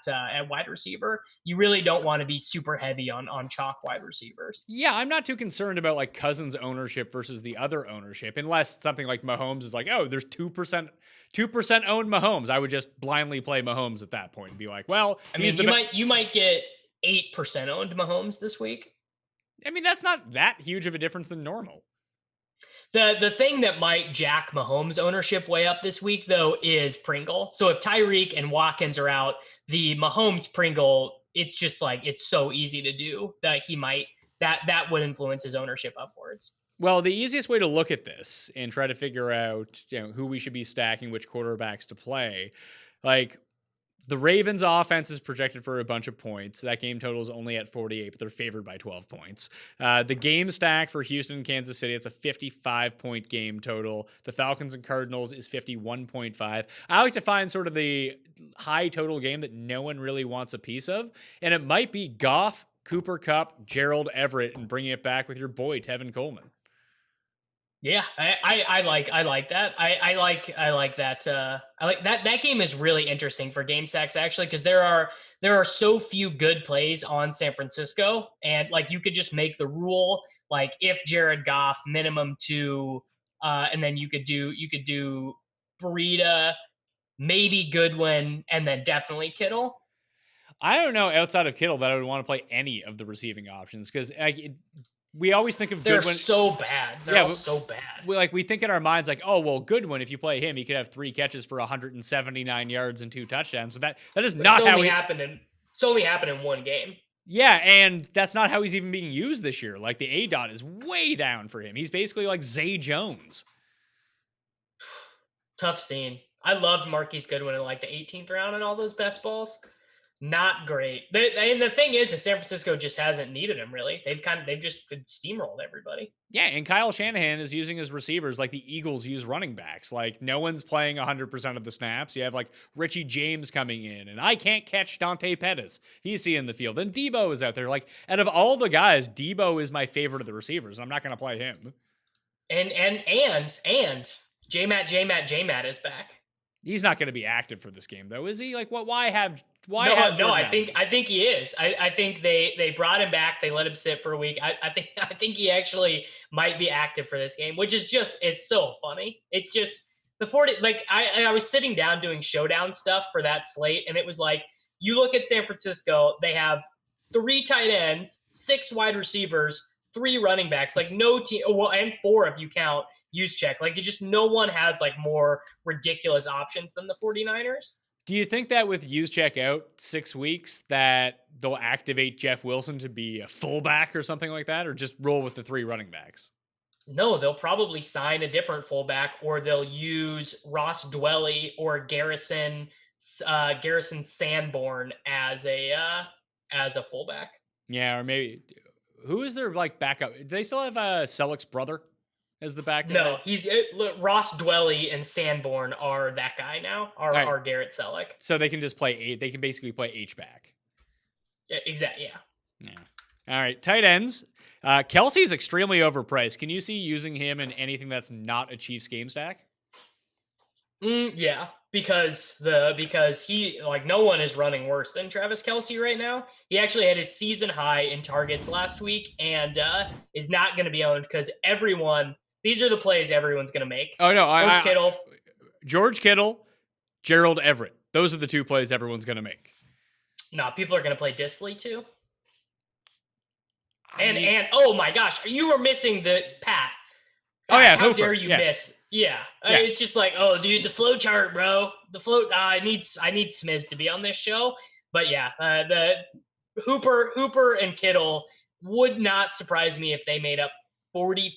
wide receiver. You really don't want to be super heavy on chalk wide receivers. Yeah, I'm not too concerned about like Cousins ownership versus the other ownership, unless something like Mahomes is like, oh, there's 2% owned Mahomes. I would just blindly play Mahomes at that point and be like, well, I mean, you might get 8% owned Mahomes this week. I mean, that's not that huge of a difference than normal. The thing that might jack Mahomes ownership way up this week, though, is Pringle. So if Tyreek and Watkins are out, the Mahomes Pringle, it's just like it's so easy to do that that would influence his ownership upwards. Well, the easiest way to look at this and try to figure out, who we should be stacking, which quarterbacks to play, like the Ravens offense is projected for a bunch of points. That game total is only at 48, but they're favored by 12 points. The game stack for Houston and Kansas City, it's a 55-point game total. The Falcons and Cardinals is 51.5. I like to find sort of the high total game that no one really wants a piece of, and it might be Goff, Cooper Kupp, Gerald Everett, and bringing it back with your boy, Tevin Coleman. Yeah, I like that. I like that. I like that. That game is really interesting for game stacks actually, because there are so few good plays on San Francisco, and like you could just make the rule like if Jared Goff minimum 2, and then you could do Breida, maybe Goodwin, and then definitely Kittle. I don't know outside of Kittle that I would want to play any of the receiving options because we always think of They're Goodwin. so bad. They're all so bad. We think in our minds like, oh well, Goodwin. If you play him, he could have 3 catches for 179 yards and 2 touchdowns. But that is not how he happened. It's only happened in one game. Yeah, and that's not how he's even being used this year. Like the ADOT is way down for him. He's basically like Zay Jones. Tough scene. I loved Marquise Goodwin in like the 18th round and all those best balls. Not great. And the thing is that San Francisco just hasn't needed him really. They've just steamrolled everybody. Yeah, and Kyle Shanahan is using his receivers like the Eagles use running backs. Like no one's playing 100% of the snaps. You have like Richie James coming in, and I can't catch Dante Pettis. He's seeing the field. And Debo is out there. Like out of all the guys, Debo is my favorite of the receivers, and I'm not going to play him. And J-Matt is back. He's not going to be active for this game, though, is he? Like, what? Why have? No, I think he is. I think they brought him back. They let him sit for a week. I think he actually might be active for this game, which is just it's so funny. It's just the 40. Like I was sitting down doing showdown stuff for that slate, and it was like you look at San Francisco. They have 3 tight ends, 6 wide receivers, 3 running backs. Like no team, well, and 4 if you count Juszczyk. Like no one has like more ridiculous options than the 49ers. Do you think that with Juszczyk out 6 weeks that they'll activate Jeff Wilson to be a fullback or something like that, or just roll with the 3 running backs? No, they'll probably sign a different fullback, or they'll use Ross Dwelly or Garrison Sanborn as a fullback. Yeah, or maybe who is their like backup? Do they still have Selleck's brother as the backup? No, Ross Dwelly and Sanborn are that guy now. Are Garrett Selleck. So they can just play they can basically play H-back. Yeah, exactly. Yeah. All right, tight ends. Kelsey's extremely overpriced. Can you see using him in anything that's not a Chiefs game stack? Yeah, because he like no one is running worse than Travis Kelce right now. He actually had his season high in targets last week and is not going to be owned because these are the plays everyone's going to make. Oh no, George Kittle, Gerald Everett. Those are the 2 plays everyone's going to make. No, people are going to play Disley too. And oh my gosh, you were missing the Pat. Oh yeah, how Hooper. dare you miss? Yeah. It's just like, oh dude, the flow chart, bro. The flow. I need Smiz to be on this show. But yeah, the Hooper and Kittle would not surprise me if they made up 45%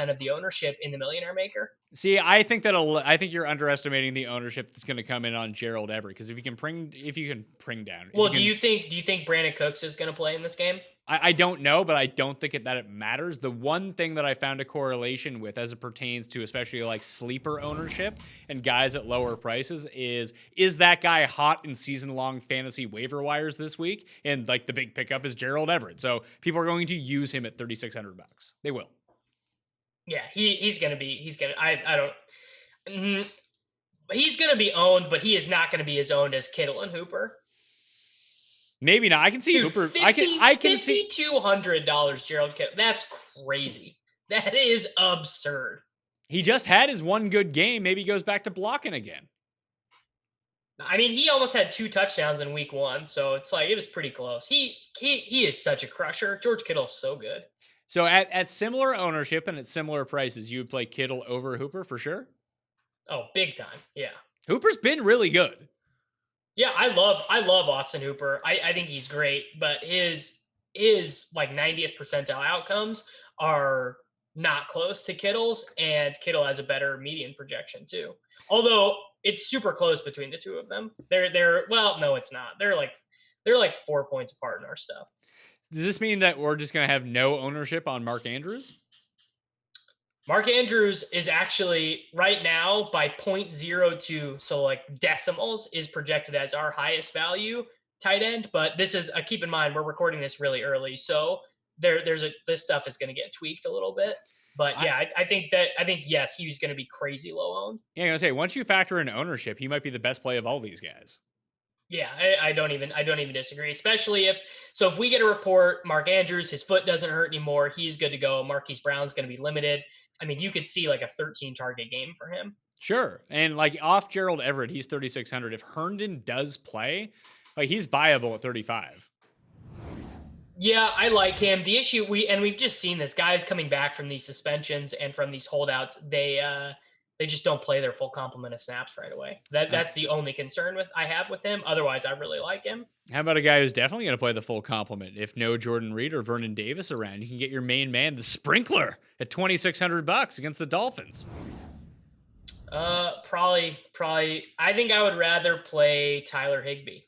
of the ownership in the Millionaire Maker. See, I think you're underestimating the ownership that's going to come in on Gerald Everett because if you can bring down. Well, do you think Brandon Cooks is going to play in this game? I don't know, but I don't think that it matters. The one thing that I found a correlation with as it pertains to especially like sleeper ownership and guys at lower prices is that guy hot in season-long fantasy waiver wires this week? And like the big pickup is Gerald Everett. So people are going to use him at $3,600. They will. Yeah, he's going to be owned, but he is not going to be as owned as Kittle and Hooper. Maybe not. I can see Hooper. I can see $5,200 Gerald Kittle. That's crazy. That is absurd. He just had his one good game. Maybe he goes back to blocking again. I mean, he almost had 2 touchdowns in week 1, so it's like it was pretty close. He is such a crusher. George Kittle's so good. So at similar ownership and at similar prices, you would play Kittle over Hooper for sure? Oh, big time. Yeah. Hooper's been really good. Yeah, I love Austin Hooper. I think he's great, but his like 90th percentile outcomes are not close to Kittle's, and Kittle has a better median projection too. Although it's super close between the 2 of them. Well, no, it's not. They're like 4 points apart in our stuff. Does this mean that we're just going to have no ownership on Mark Andrews? Mark Andrews is actually right now by 0.02, so like decimals, is projected as our highest value tight end. But this is keep in mind we're recording this really early, so this stuff is going to get tweaked a little bit. But yeah, I think yes, he's going to be crazy low owned. Yeah, I was gonna say once you factor in ownership, he might be the best play of all these guys. Yeah, I don't even disagree. Especially if we get a report, Mark Andrews, his foot doesn't hurt anymore, he's good to go. Marquise Brown's going to be limited. I mean, you could see like a 13 target game for him. Sure, and like off Gerald Everett, he's 3,600. If Herndon does play, like he's viable at 35. Yeah, I like him. The issue we've just seen this, guys coming back from these suspensions and from these holdouts, they just don't play their full complement of snaps right away. That's the only concern I have with him. Otherwise, I really like him. How about a guy who's definitely going to play the full complement? If no Jordan Reed or Vernon Davis around, you can get your main man, the Sprinkler, at $2,600 against the Dolphins. Probably. I think I would rather play Tyler Higbee.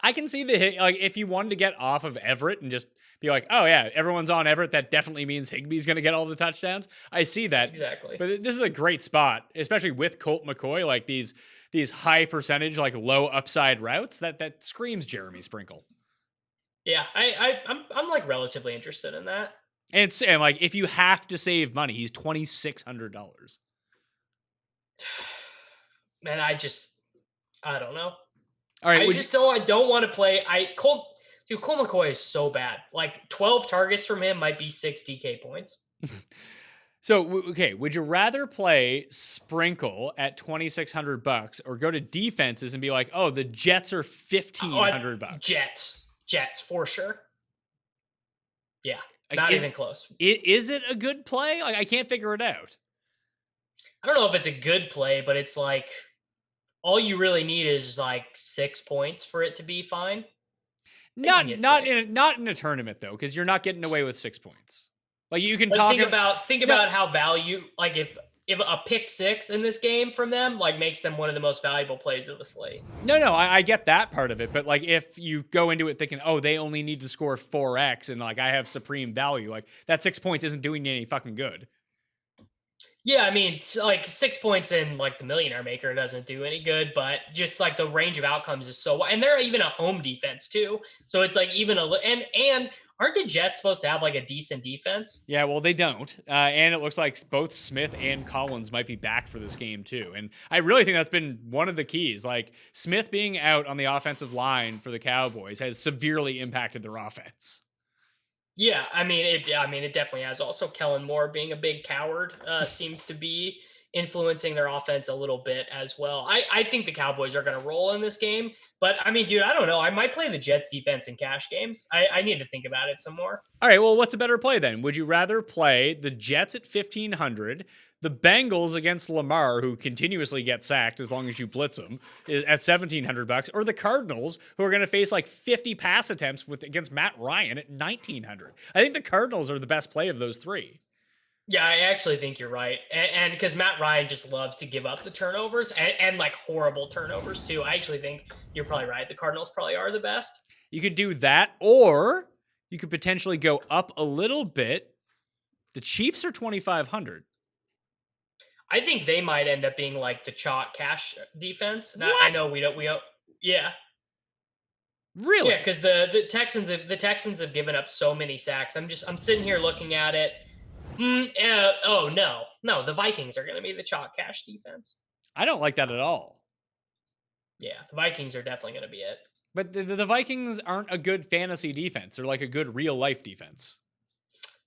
I can see like if you wanted to get off of Everett and just be like, oh yeah, everyone's on Everett, that definitely means Higbee's going to get all the touchdowns. I see that. Exactly. But this is a great spot, especially with Colt McCoy, like these high percentage, like low upside routes that screams Jeremy Sprinkle. Yeah, I'm like relatively interested in that. And like if you have to save money, he's $2,600. Man, I don't know. All right, I don't want to play. Colt McCoy is so bad. Like 12 targets from him might be 6 DK points. So, okay, would you rather play Sprinkle at $2,600 or go to defenses and be like, oh, the Jets are $1,500? Jets for sure. Yeah, not even close. Is it a good play? Like I can't figure it out. I don't know if it's a good play, but it's like all you really need is like 6 points for it to be fine. Not in a tournament though, because you're not getting away with 6 points. Like you can think about how value, like if a pick six in this game from them like makes them one of the most valuable plays of the slate. No, I get that part of it, but like if you go into it thinking, oh, they only need to score 4x and like I have supreme value, like that 6 points isn't doing you any fucking good. Yeah, I mean, like 6 points in like the Millionaire Maker doesn't do any good, but just like the range of outcomes is so wide. And they're even a home defense too. So it's like even and aren't the Jets supposed to have like a decent defense? Yeah, well, they don't. And it looks like both Smith and Collins might be back for this game too. And I really think that's been one of the keys. Like Smith being out on the offensive line for the Cowboys has severely impacted their offense. Yeah, I mean, it definitely has. Also, Kellen Moore being a big coward seems to be influencing their offense a little bit as well. I think the Cowboys are going to roll in this game, but I mean, dude, I don't know. I might play the Jets defense in cash games. I need to think about it some more. All right, well, what's a better play then? Would you rather play the Jets at 1,500, the Bengals against Lamar, who continuously get sacked as long as you blitz them, at $1,700, or the Cardinals, who are going to face like 50 pass attempts against Matt Ryan at $1,900? I think the Cardinals are the best play of those three. Yeah, I actually think you're right. And because Matt Ryan just loves to give up the turnovers and like horrible turnovers too. I actually think you're probably right. The Cardinals probably are the best. You could do that, or you could potentially go up a little bit. The Chiefs are 2,500. I think they might end up being like the chalk cash defense. Now, what? I know we don't. Yeah. Really? Yeah, because the Texans have given up so many sacks. I'm sitting here looking at it. No, the Vikings are going to be the chalk cash defense. I don't like that at all. Yeah, the Vikings are definitely going to be it. But the Vikings aren't a good fantasy defense. They're like a good real life defense.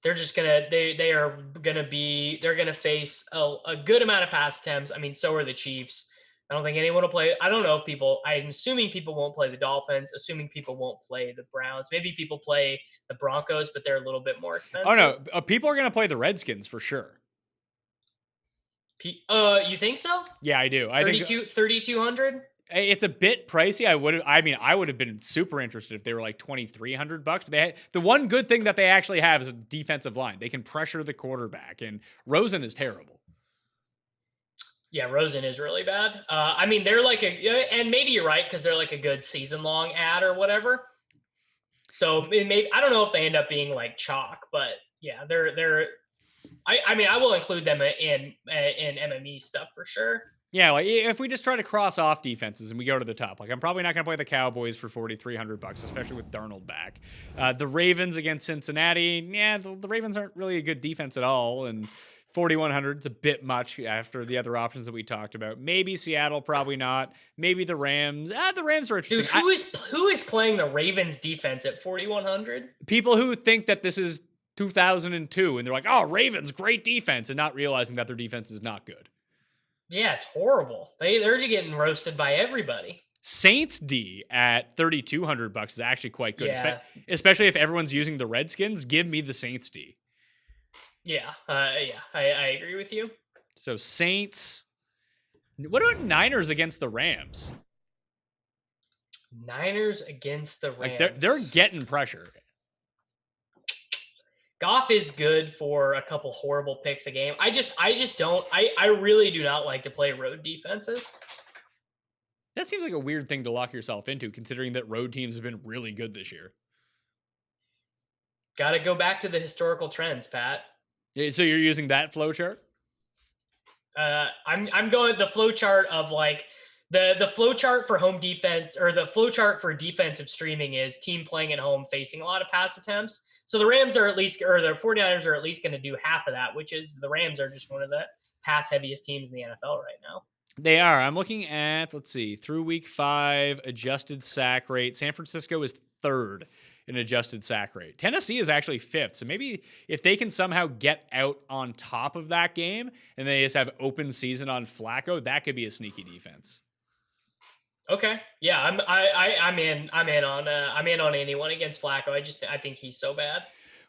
They're just they're going to face a good amount of pass attempts. I mean, so are the Chiefs. I don't think anyone will play. I don't know if I'm assuming people won't play the Dolphins, assuming people won't play the Browns. Maybe people play the Broncos, but they're a little bit more expensive. Oh, no. People are going to play the Redskins for sure. You think so? Yeah, I do. I think 3,200. It's a bit pricey. I would have been super interested if they were like $2,300. The one good thing that they actually have is a defensive line. They can pressure the quarterback, and Rosen is terrible. Yeah, Rosen is really bad. I mean, they're like and maybe you're right because they're like a good season-long ad or whatever. So maybe I don't know if they end up being like chalk, but yeah, they're. I mean, I will include them in MME stuff for sure. Yeah, like if we just try to cross off defenses and we go to the top, like I'm probably not going to play the Cowboys for $4,300, especially with Darnold back. The Ravens against Cincinnati, yeah, the Ravens aren't really a good defense at all, and 4,100 is a bit much after the other options that we talked about. Maybe Seattle, probably not. Maybe the Rams. The Rams are interesting. Dude, who is playing the Ravens defense at 4,100? People who think that this is 2002 and they're like, oh, Ravens, great defense, and not realizing that their defense is not good. Yeah, it's horrible. They're getting roasted by everybody. Saints D at $3,200 is actually quite good, especially if everyone's using the Redskins. Give me the Saints D. Yeah, I agree with you. So Saints. What about Niners against the Rams? Niners against the Rams. Like they're getting pressure. Goff is good for a couple horrible picks a game. I really do not like to play road defenses. That seems like a weird thing to lock yourself into, considering that road teams have been really good this year. Got to go back to the historical trends, Pat. So you're using that flow chart? I'm going the flow chart of like the flow chart for home defense, or the flow chart for defensive streaming is team playing at home facing a lot of pass attempts. So the Rams are at least, or the 49ers are at least going to do half of that, which is the Rams are just one of the pass heaviest teams in the NFL right now. They are. I'm looking at, let's see, through week 5, adjusted sack rate. San Francisco is 3rd in adjusted sack rate. Tennessee is actually 5th. So maybe if they can somehow get out on top of that game and they just have open season on Flacco, that could be a sneaky defense. Okay. Yeah, I'm in on anyone against Flacco. I think he's so bad.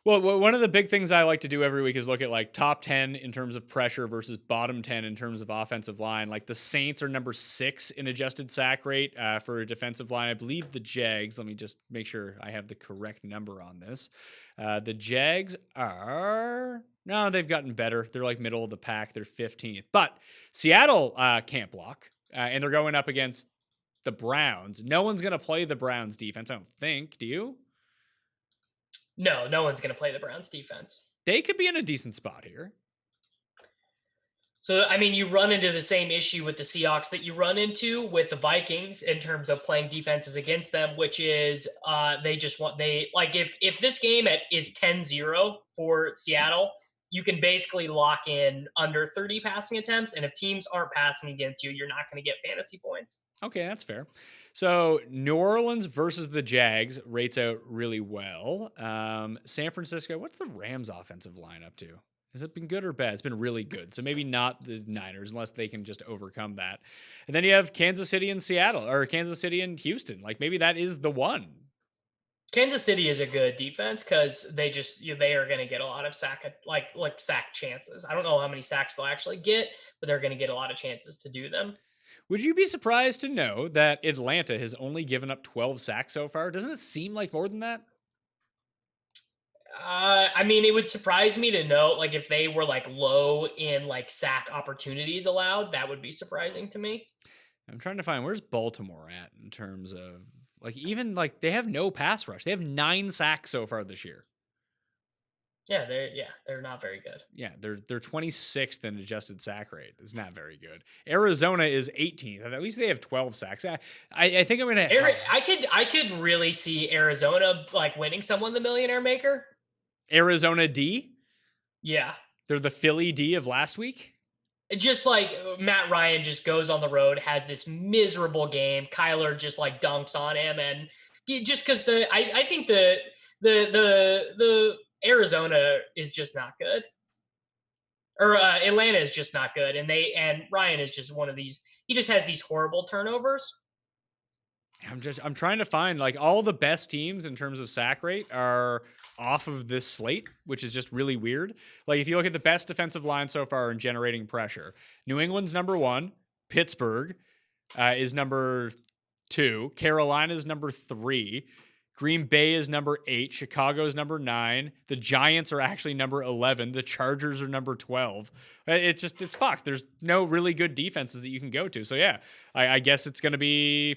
Well, one of the big things I like to do every week is look at like top 10 in terms of pressure versus bottom 10 in terms of offensive line. Like the Saints are number 6 in adjusted sack rate for a defensive line. I believe the Jags, let me just make sure I have the correct number on this. The Jags no, they've gotten better. They're like middle of the pack. They're 15th. But Seattle can't block, and they're going up against the Browns. No one's going to play the Browns defense, I don't think. Do you? No one's going to play the Browns defense. They could be in a decent spot here. So, I mean, you run into the same issue with the Seahawks that you run into with the Vikings in terms of playing defenses against them, which is if this game is 10-0 for Seattle, you can basically lock in under 30 passing attempts. And if teams aren't passing against you, you're not going to get fantasy points. Okay, that's fair. So New Orleans versus the Jags rates out really well. San Francisco, what's the Rams offensive line up to? Has it been good or bad? It's been really good. So maybe not the Niners unless they can just overcome that. And then you have Kansas City and Seattle, or Kansas City and Houston. Like maybe that is the one. Kansas City is a good defense because they are going to get a lot of sack chances. I don't know how many sacks they'll actually get, but they're going to get a lot of chances to do them. Would you be surprised to know that Atlanta has only given up 12 sacks so far? Doesn't it seem like more than that? I mean, it would surprise me to know, like, if they were like low in like sack opportunities allowed, that would be surprising to me. I'm trying to find where's Baltimore at in terms of like, even like they have no pass rush. They have 9 sacks so far this year. Yeah, they're not very good. Yeah, they're 26th in adjusted sack rate. It's not very good. Arizona is 18th. At least they have 12 sacks. I think I'm gonna. I could really see Arizona like winning someone the Millionaire Maker. Arizona D. Yeah, they're the Philly D of last week. Just like Matt Ryan just goes on the road, has this miserable game. Kyler just like dunks on him, and just because I think the Arizona is just not good, or Atlanta is just not good, and Ryan is just one of these. He just has these horrible turnovers. I'm trying to find like all the best teams in terms of sack rate are off of this slate, which is just really weird. Like if you look at the best defensive line so far in generating pressure, New England's number 1, Pittsburgh is number 2, Carolina's number 3. Green Bay is number 8. Chicago is number 9. The Giants are actually number 11. The Chargers are number 12. It's fucked. There's no really good defenses that you can go to. So yeah, I guess it's going to be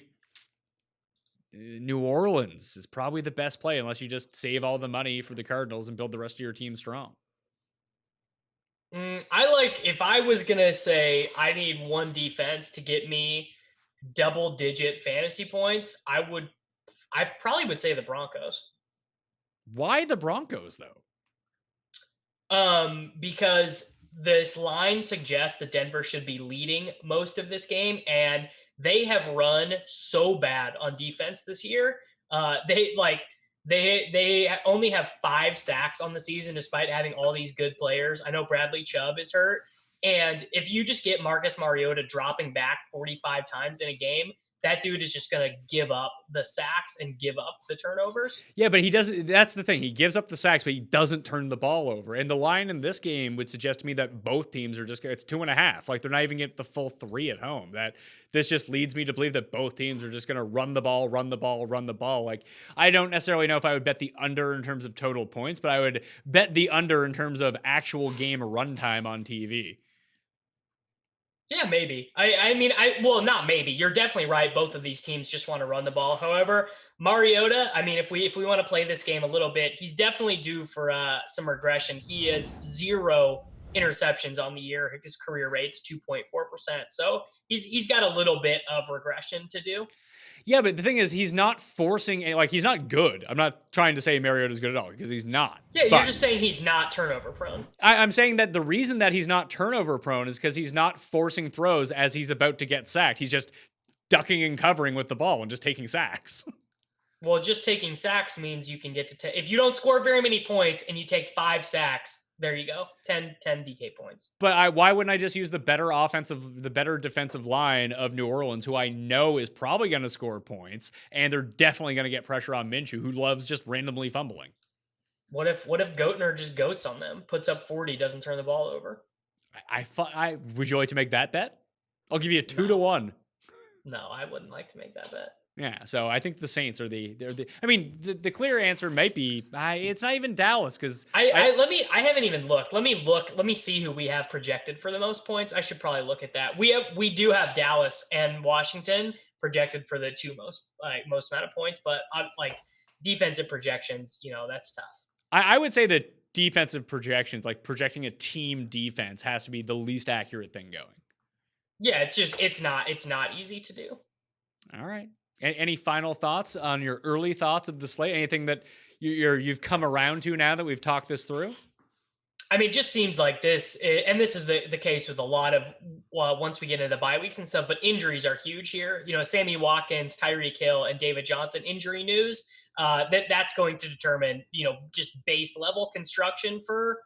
New Orleans is probably the best play unless you just save all the money for the Cardinals and build the rest of your team strong. If I was going to say I need one defense to get me double-digit fantasy points, I probably would say the Broncos. Why the Broncos, though? Because this line suggests that Denver should be leading most of this game, and they have run so bad on defense this year. They only have 5 sacks on the season, despite having all these good players. I know Bradley Chubb is hurt, and if you just get Marcus Mariota dropping back 45 times in a game, that dude is just going to give up the sacks and give up the turnovers. Yeah, but he doesn't. That's the thing. He gives up the sacks, but he doesn't turn the ball over. And the line in this game would suggest to me that both teams are it's 2.5. Like they're not even getting the full 3 at home. That this just leads me to believe that both teams are just going to run the ball. Like I don't necessarily know if I would bet the under in terms of total points, but I would bet the under in terms of actual game runtime on TV. Yeah, maybe. Not maybe. You're definitely right. Both of these teams just want to run the ball. However, Mariota, if we want to play this game a little bit, he's definitely due for some regression. He has 0 interceptions on the year. His career rate's 2.4%. So he's got a little bit of regression to do. Yeah, but the thing is, he's not forcing, he's not good. I'm not trying to say Mariota's good at all, because he's not. Yeah, you're just saying he's not turnover prone. I'm saying that the reason that he's not turnover prone is because he's not forcing throws as he's about to get sacked. He's just ducking and covering with the ball and just taking sacks. Well, just taking sacks means you can get to if you don't score very many points and you take 5 sacks, there you go. 10 DK points. But why wouldn't I just use the better defensive line of New Orleans, who I know is probably going to score points, and they're definitely going to get pressure on Minshew, who loves just randomly fumbling. What if Goatner just goats on them, puts up 40, doesn't turn the ball over? Would you like to make that bet? I'll give you a 2-1. No, I wouldn't like to make that bet. Yeah, so I think the Saints are the clear answer might be it's not even Dallas, because I haven't even looked. Let me see who we have projected for the most points. I should probably look at that. We do have Dallas and Washington projected for the 2 most amount of points, but defensive projections, that's tough. I would say that defensive projections, like projecting a team defense, has to be the least accurate thing going. Yeah, it's not easy to do. All right. Any final thoughts on your early thoughts of the slate? Anything that you've come around to now that we've talked this through? It just seems like this, and this is the case with a lot of, once we get into the bye weeks and stuff, but injuries are huge here. Sammy Watkins, Tyreek Hill, and David Johnson injury news, that's going to determine, just base level construction for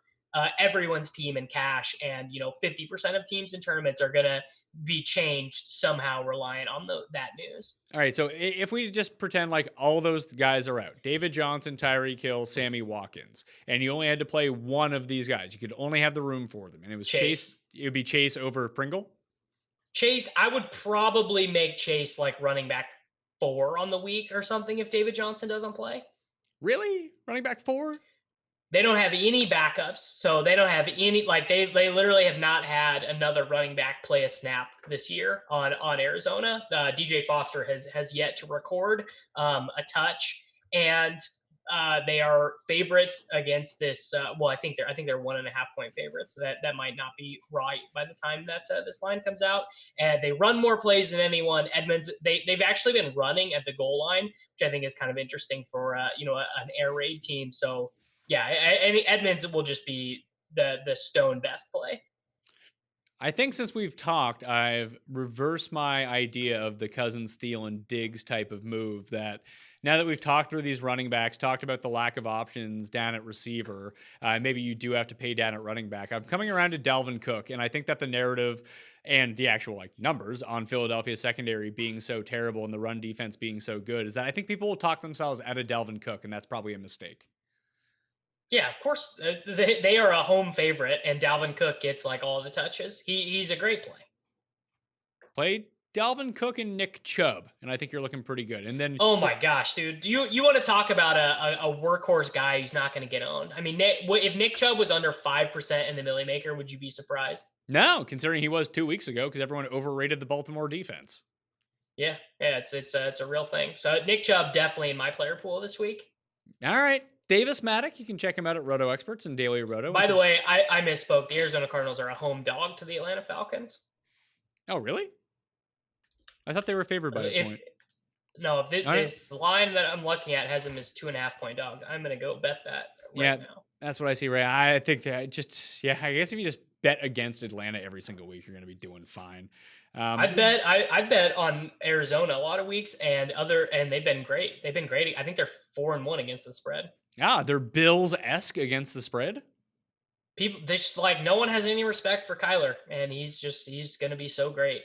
everyone's team in cash. And, 50% of teams in tournaments are going to be changed somehow reliant on that news. All right. So if we just pretend like all those guys are out, David Johnson, Tyreek Hill, Sammy Watkins, and you only had to play one of these guys, you could only have the room for them. And it was Chase. It would be Chase over Pringle. Chase, I would probably make Chase like running back 4 on the week or something if David Johnson doesn't play. Really? Running back 4? They don't have any backups, so they don't have any, they literally have not had another running back play a snap this year on Arizona. DJ Foster has yet to record a touch, and they are favorites against this. I think they're 1.5 point favorites. So that might not be right by the time that this line comes out. And they run more plays than anyone. Edmonds, they've actually been running at the goal line, which I think is kind of interesting for an air raid team. So. Yeah, I think Edmonds will just be the stone best play. I think since we've talked, I've reversed my idea of the Cousins, Thielen, Diggs type of move. That now that we've talked through these running backs, talked about the lack of options down at receiver, maybe you do have to pay down at running back. I'm coming around to Dalvin Cook, and I think that the narrative and the actual numbers on Philadelphia's secondary being so terrible and the run defense being so good is that I think people will talk themselves out of Dalvin Cook, and that's probably a mistake. Yeah, of course. They are a home favorite, and Dalvin Cook gets all the touches. He's a great play. Played Dalvin Cook and Nick Chubb, and I think you're looking pretty good. And then, oh my gosh, dude, you want to talk about a workhorse guy who's not going to get owned? If Nick Chubb was under 5% in the Millie Maker, would you be surprised? No, considering he was 2 weeks ago, because everyone overrated the Baltimore defense. Yeah, it's a real thing. So Nick Chubb definitely in my player pool this week. All right. Davis Mattek, you can check him out at Roto Experts and Daily Roto. By the way, I misspoke. The Arizona Cardinals are a home dog to the Atlanta Falcons. Oh, really? I thought they were favored by a point. No, this line that I'm looking at has them as 2.5-point dog. I'm going to go bet that now. That's what I see, Ray. I think that I guess if you just bet against Atlanta every single week, you're going to be doing fine. I bet on Arizona a lot of weeks and they've been great. They've been great. I think they're 4-1 against the spread. They're Bills-esque against the spread. People, just like no one has any respect for Kyler, and he's going to be so great.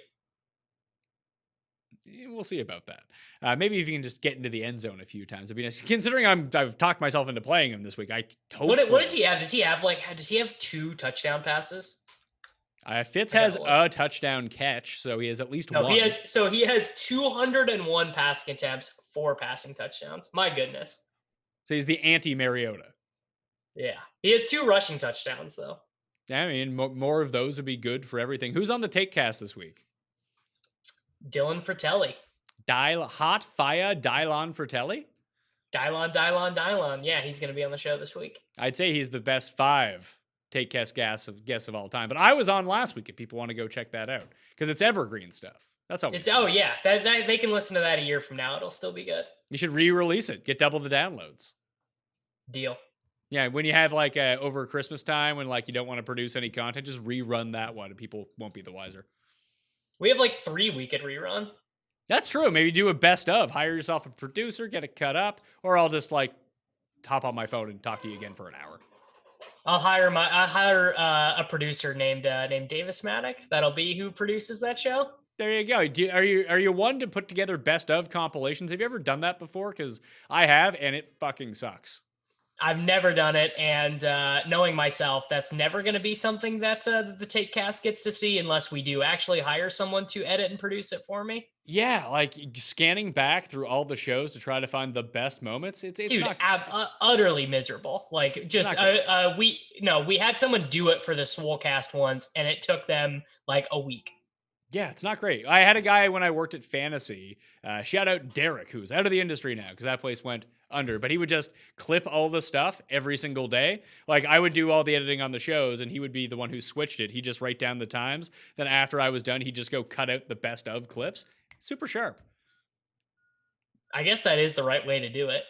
We'll see about that. Maybe if you can just get into the end zone a few times. Considering I've talked myself into playing him this week, I hope. What does he have? Does he have 2 touchdown passes? Fitz has a touchdown catch, so he has at least one. He has 201 passing attempts, 4 passing touchdowns. My goodness. So he's the anti-Mariota. Yeah, he has 2 rushing touchdowns though. Yeah, I mean, more of those would be good for everything. Who's on the take cast this week? Dylan Fratelli. Hot fire Dylon Fratelli? Dylon. Yeah, he's going to be on the show this week. I'd say he's the best 5 take cast guess of all time. But I was on last week if people want to go check that out because it's evergreen stuff. That's all. That they can listen to that a year from now. It'll still be good. You should re-release it. Get double the downloads. Deal. Yeah, when you have over Christmas time when you don't want to produce any content, just rerun that one and people won't be the wiser. We have 3 we could rerun. That's true. Maybe do a best of. Hire yourself a producer, get it cut up, or I'll just hop on my phone and talk to you again for an hour. I'll hire a producer named Davis Mattek. That'll be who produces that show. There you go. Are you one to put together best of compilations? Have you ever done that before? Because I have, and it fucking sucks. I've never done it, and knowing myself, that's never going to be something that the Take Cast gets to see unless we do actually hire someone to edit and produce it for me. Yeah, scanning back through all the shows to try to find the best moments. It's Dude, not utterly miserable. We had someone do it for the Swolecast once, and it took them a week. Yeah, it's not great. I had a guy when I worked at Fantasy, shout out Derek, who's out of the industry now because that place went under, but he would just clip all the stuff every single day. I would do all the editing on the shows and he would be the one who switched it. He'd just write down the times. Then after I was done, he'd just go cut out the best of clips. Super sharp. I guess that is the right way to do it.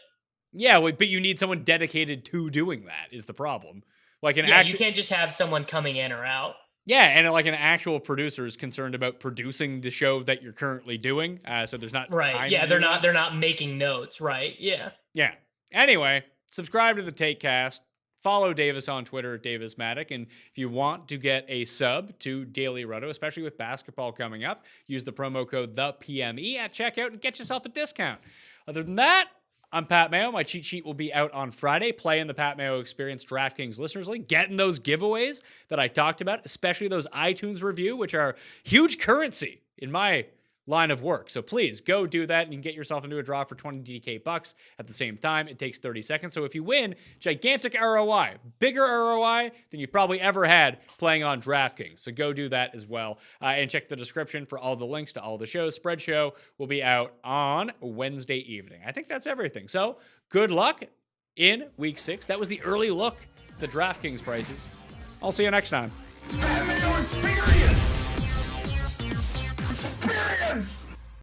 Yeah, but you need someone dedicated to doing that is the problem. You can't just have someone coming in or out. Yeah, and an actual producer is concerned about producing the show that you're currently doing. So there's not right. Yeah, they're not making notes. Right. Yeah. Yeah. Anyway, subscribe to the Takecast. Follow Davis on Twitter at Davis Mattek. And if you want to get a sub to Daily Roto, especially with basketball coming up, use the promo code ThePME at checkout and get yourself a discount. Other than that, I'm Pat Mayo. My cheat sheet will be out on Friday. Play in the Pat Mayo Experience DraftKings Listeners League. Getting those giveaways that I talked about, especially those iTunes review, which are huge currency in my line of work. So please go do that and you can get yourself into a draw for 20 DK bucks at the same time. It takes 30 seconds. So if you win, gigantic ROI, bigger ROI than you've probably ever had playing on DraftKings. So go do that as well. And check the description for all the links to all the shows. Spread Show will be out on Wednesday evening. I think that's everything. So good luck in week 6. That was the early look at the DraftKings prices. I'll see you next time. Mayo Experience! Experience!